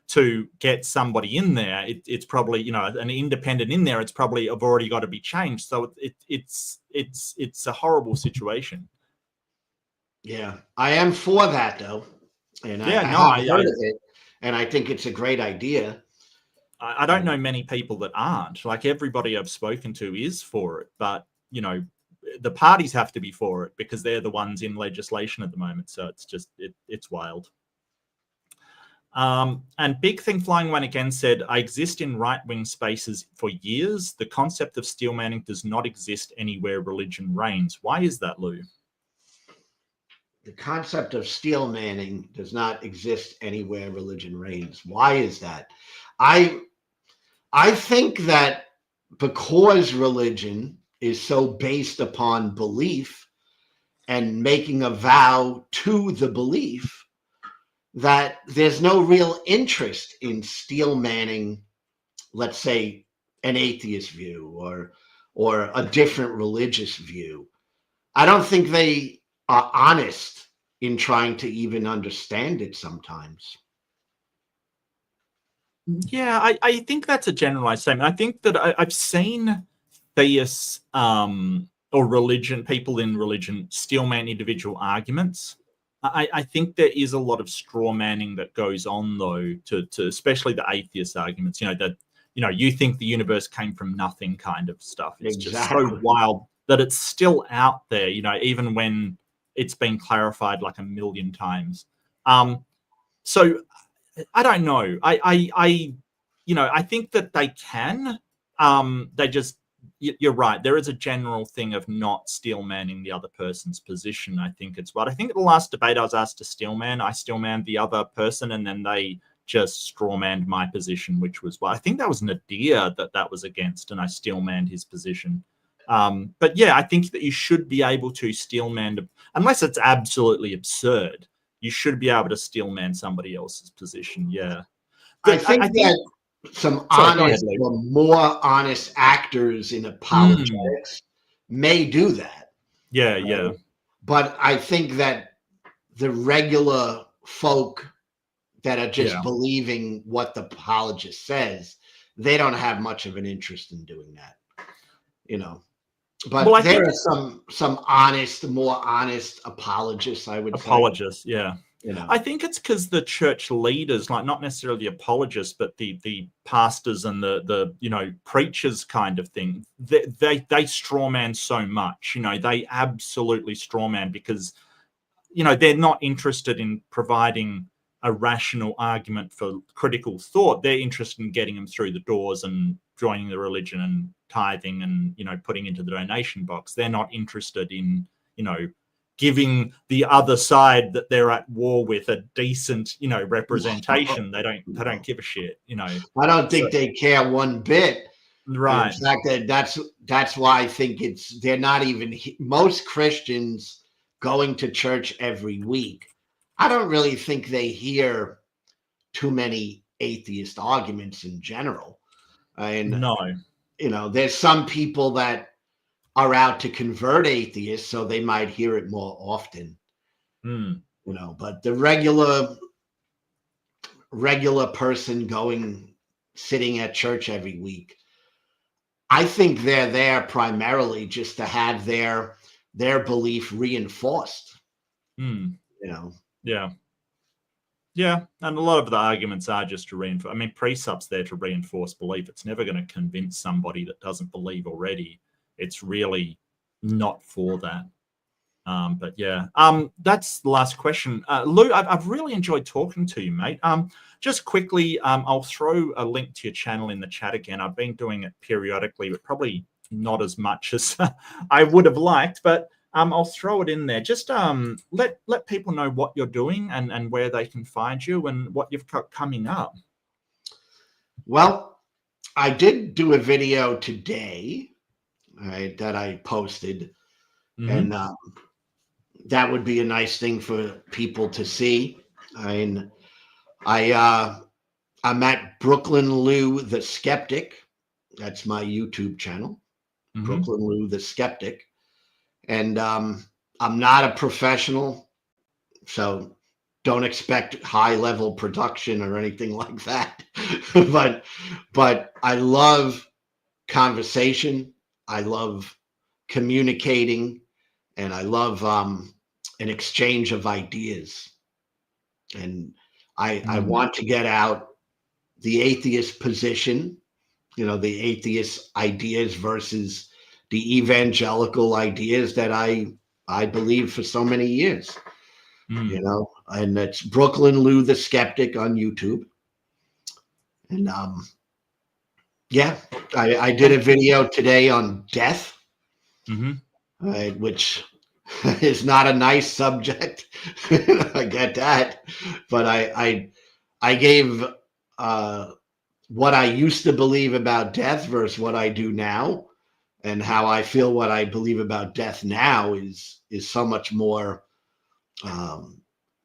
to get somebody in there, it's probably, you know, an independent in there, it's probably have already got to be changed. So it's a horrible situation. Yeah, I am for that though, and I heard of it, and I think it's a great idea. I don't know many people that aren't. Like, everybody I've spoken to is for it, but you know, the parties have to be for it because they're the ones in legislation at the moment. So it's just it's wild. And Big Thing Flying One again said, I exist in right-wing spaces for years. The concept of steel manning does not exist anywhere religion reigns. Why is that, Lou? The concept of steel manning does not exist anywhere religion reigns. Why is that? I think that because religion is so based upon belief and making a vow to the belief, that there's no real interest in steel manning, let's say, an atheist view or a different religious view. I don't think they are honest in trying to even understand it sometimes. Yeah, I think that's a generalized statement. I think that I've seen theists or people in religion steelman individual arguments. I think there is a lot of straw manning that goes on, though, to especially the atheist arguments, you know, that, you know, you think the universe came from nothing kind of stuff. It's just so wild that it's still out there, you know, even when it's been clarified like a million times. So I don't know. You know, I think that they can. They just, you're right. There is a general thing of not steel manning the other person's position. I think it's what I think at the last debate I was asked to steel man. I steel manned the other person, and then they just straw manned my position, which was I think that was Nadir that was against, and I steel manned his position. But yeah, I think that you should be able to steel man, unless it's absolutely absurd. You should be able to steel man somebody else's position. Yeah, I think that some honest or more honest actors in apologetics may do that. Yeah, yeah. But I think that the regular folk that are just believing what the apologist says, they don't have much of an interest in doing that, you know. But there are some honest, more honest apologists, I would say. Apologists, yeah. You know. I think it's because the church leaders, like not necessarily the apologists, but the pastors and the you know, preachers kind of thing, they strawman so much. You know, they absolutely strawman because, you know, they're not interested in providing a rational argument for critical thought. They're interested in getting them through the doors and joining the religion and tithing and, you know, putting into the donation box. They're not interested in, you know, giving the other side that they're at war with a decent, you know, representation. They don't give a shit, you know. I don't think they care one bit. Right. In fact, that's why I think they're not even most Christians going to church every week. I don't really think they hear too many atheist arguments in general. And no, you know, there's some people that are out to convert atheists, so they might hear it more often. You know, but the regular person sitting at church every week, I think they're there primarily just to have their belief reinforced. You know. Yeah, and a lot of the arguments are just to reinforce. I mean, precept's there to reinforce belief. It's never going to convince somebody that doesn't believe already. It's really not for that. But yeah, that's the last question. Lou, I've really enjoyed talking to you, mate. Just quickly, I'll throw a link to your channel in the chat again. I've been doing it periodically, but probably not as much as I would have liked, but I'll throw it in there. Just let people know what you're doing and where they can find you and what you've got coming up. Well, I did do a video today, right, that I posted, and that would be a nice thing for people to see. I'm at Brooklyn Lou the Skeptic. That's my YouTube channel, Brooklyn Lou the Skeptic. And I'm not a professional, so don't expect high level production or anything like that. but I love conversation. I love communicating, and I love an exchange of ideas. And I want to get out the atheist position, the atheist ideas versus the evangelical ideas that I believe for so many years, and that's Brooklyn Lou the Skeptic on YouTube. And I did a video today on death, which is not a nice subject. I get that, but I gave what I used to believe about death versus what I do now, and how I feel what I believe about death now is so much more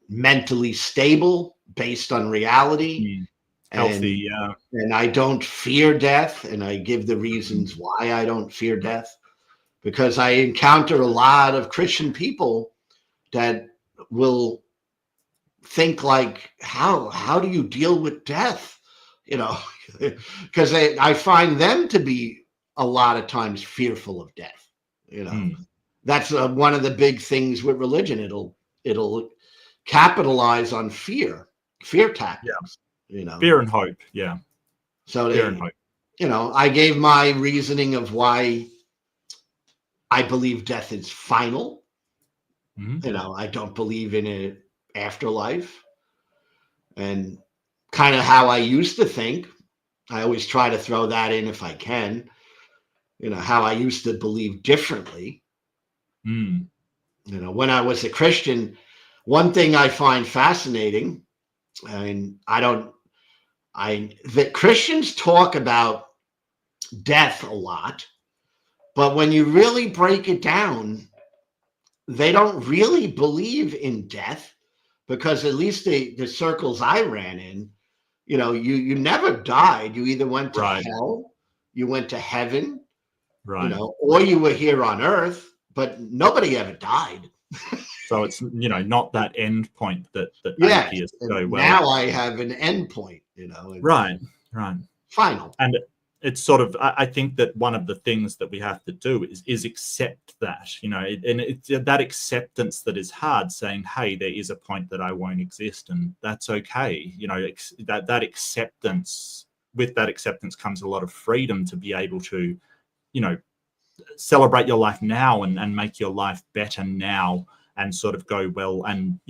mentally stable, based on reality, healthy. And I don't fear death, and I give the reasons why I don't fear death, because I encounter a lot of Christian people that will think like, how do you deal with death? Because I find them to be a lot of times fearful of death. That's one of the big things with religion. It'll capitalize on fear tactics. Fear and hope. Yeah. So fear and hope. I gave my reasoning of why I believe death is final. I don't believe in an afterlife, and kind of how I used to think. I always try to throw that in if I can. How I used to believe differently. When I was a Christian, one thing I find fascinating, that Christians talk about death a lot, but when you really break it down, they don't really believe in death, because at least the circles I ran in, you never died. You either went to hell, you went to heaven, or you were here on earth, but nobody ever died. So it's, not that end point that atheists go well. Now I have an end point, Right. Final. And it's sort of, I think that one of the things that we have to do is accept that, and it's that acceptance that is hard, saying, hey, there is a point that I won't exist, and that's okay. That acceptance, with that acceptance comes a lot of freedom to be able to, celebrate your life now and make your life better now, and sort of go, well, and,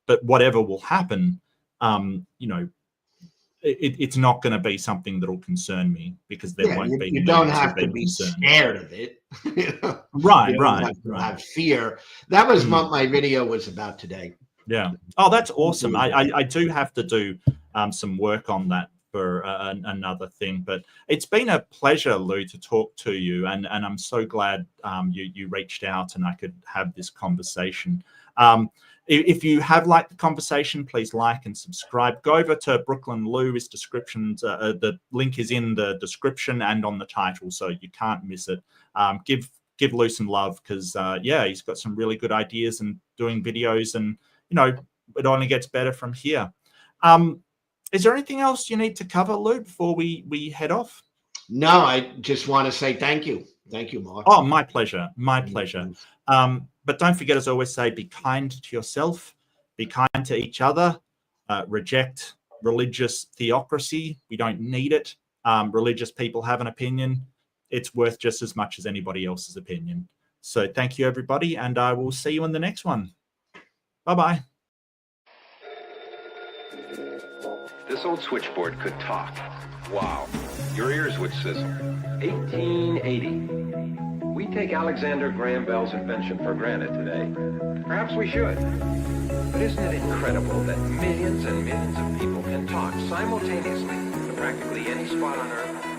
but whatever will happen, it's not going to be something that will concern me, because there won't be. You don't have to be scared of it. Right. Have fear. That was what my video was about today. Yeah. Oh, that's awesome. I do have to do some work on that for another thing, but it's been a pleasure, Lou, to talk to you, and I'm so glad you reached out and I could have this conversation. If you have liked the conversation, please like and subscribe. Go over to Brooklyn Lou's descriptions. The link is in the description and on the title, so you can't miss it. Give Lou some love, because he's got some really good ideas and doing videos, and it only gets better from here. Is there anything else you need to cover, Lou, before we head off? No, I just want to say thank you. Thank you, Mark. Oh, my pleasure. My pleasure. But don't forget, as I always say, be kind to yourself, be kind to each other, reject religious theocracy. We don't need it. Religious people have an opinion. It's worth just as much as anybody else's opinion. So thank you, everybody, and I will see you in the next one. Bye-bye. This old switchboard could talk. Wow. Your ears would sizzle. 1880. We take Alexander Graham Bell's invention for granted today. Perhaps we should. But isn't it incredible that millions and millions of people can talk simultaneously to practically any spot on Earth?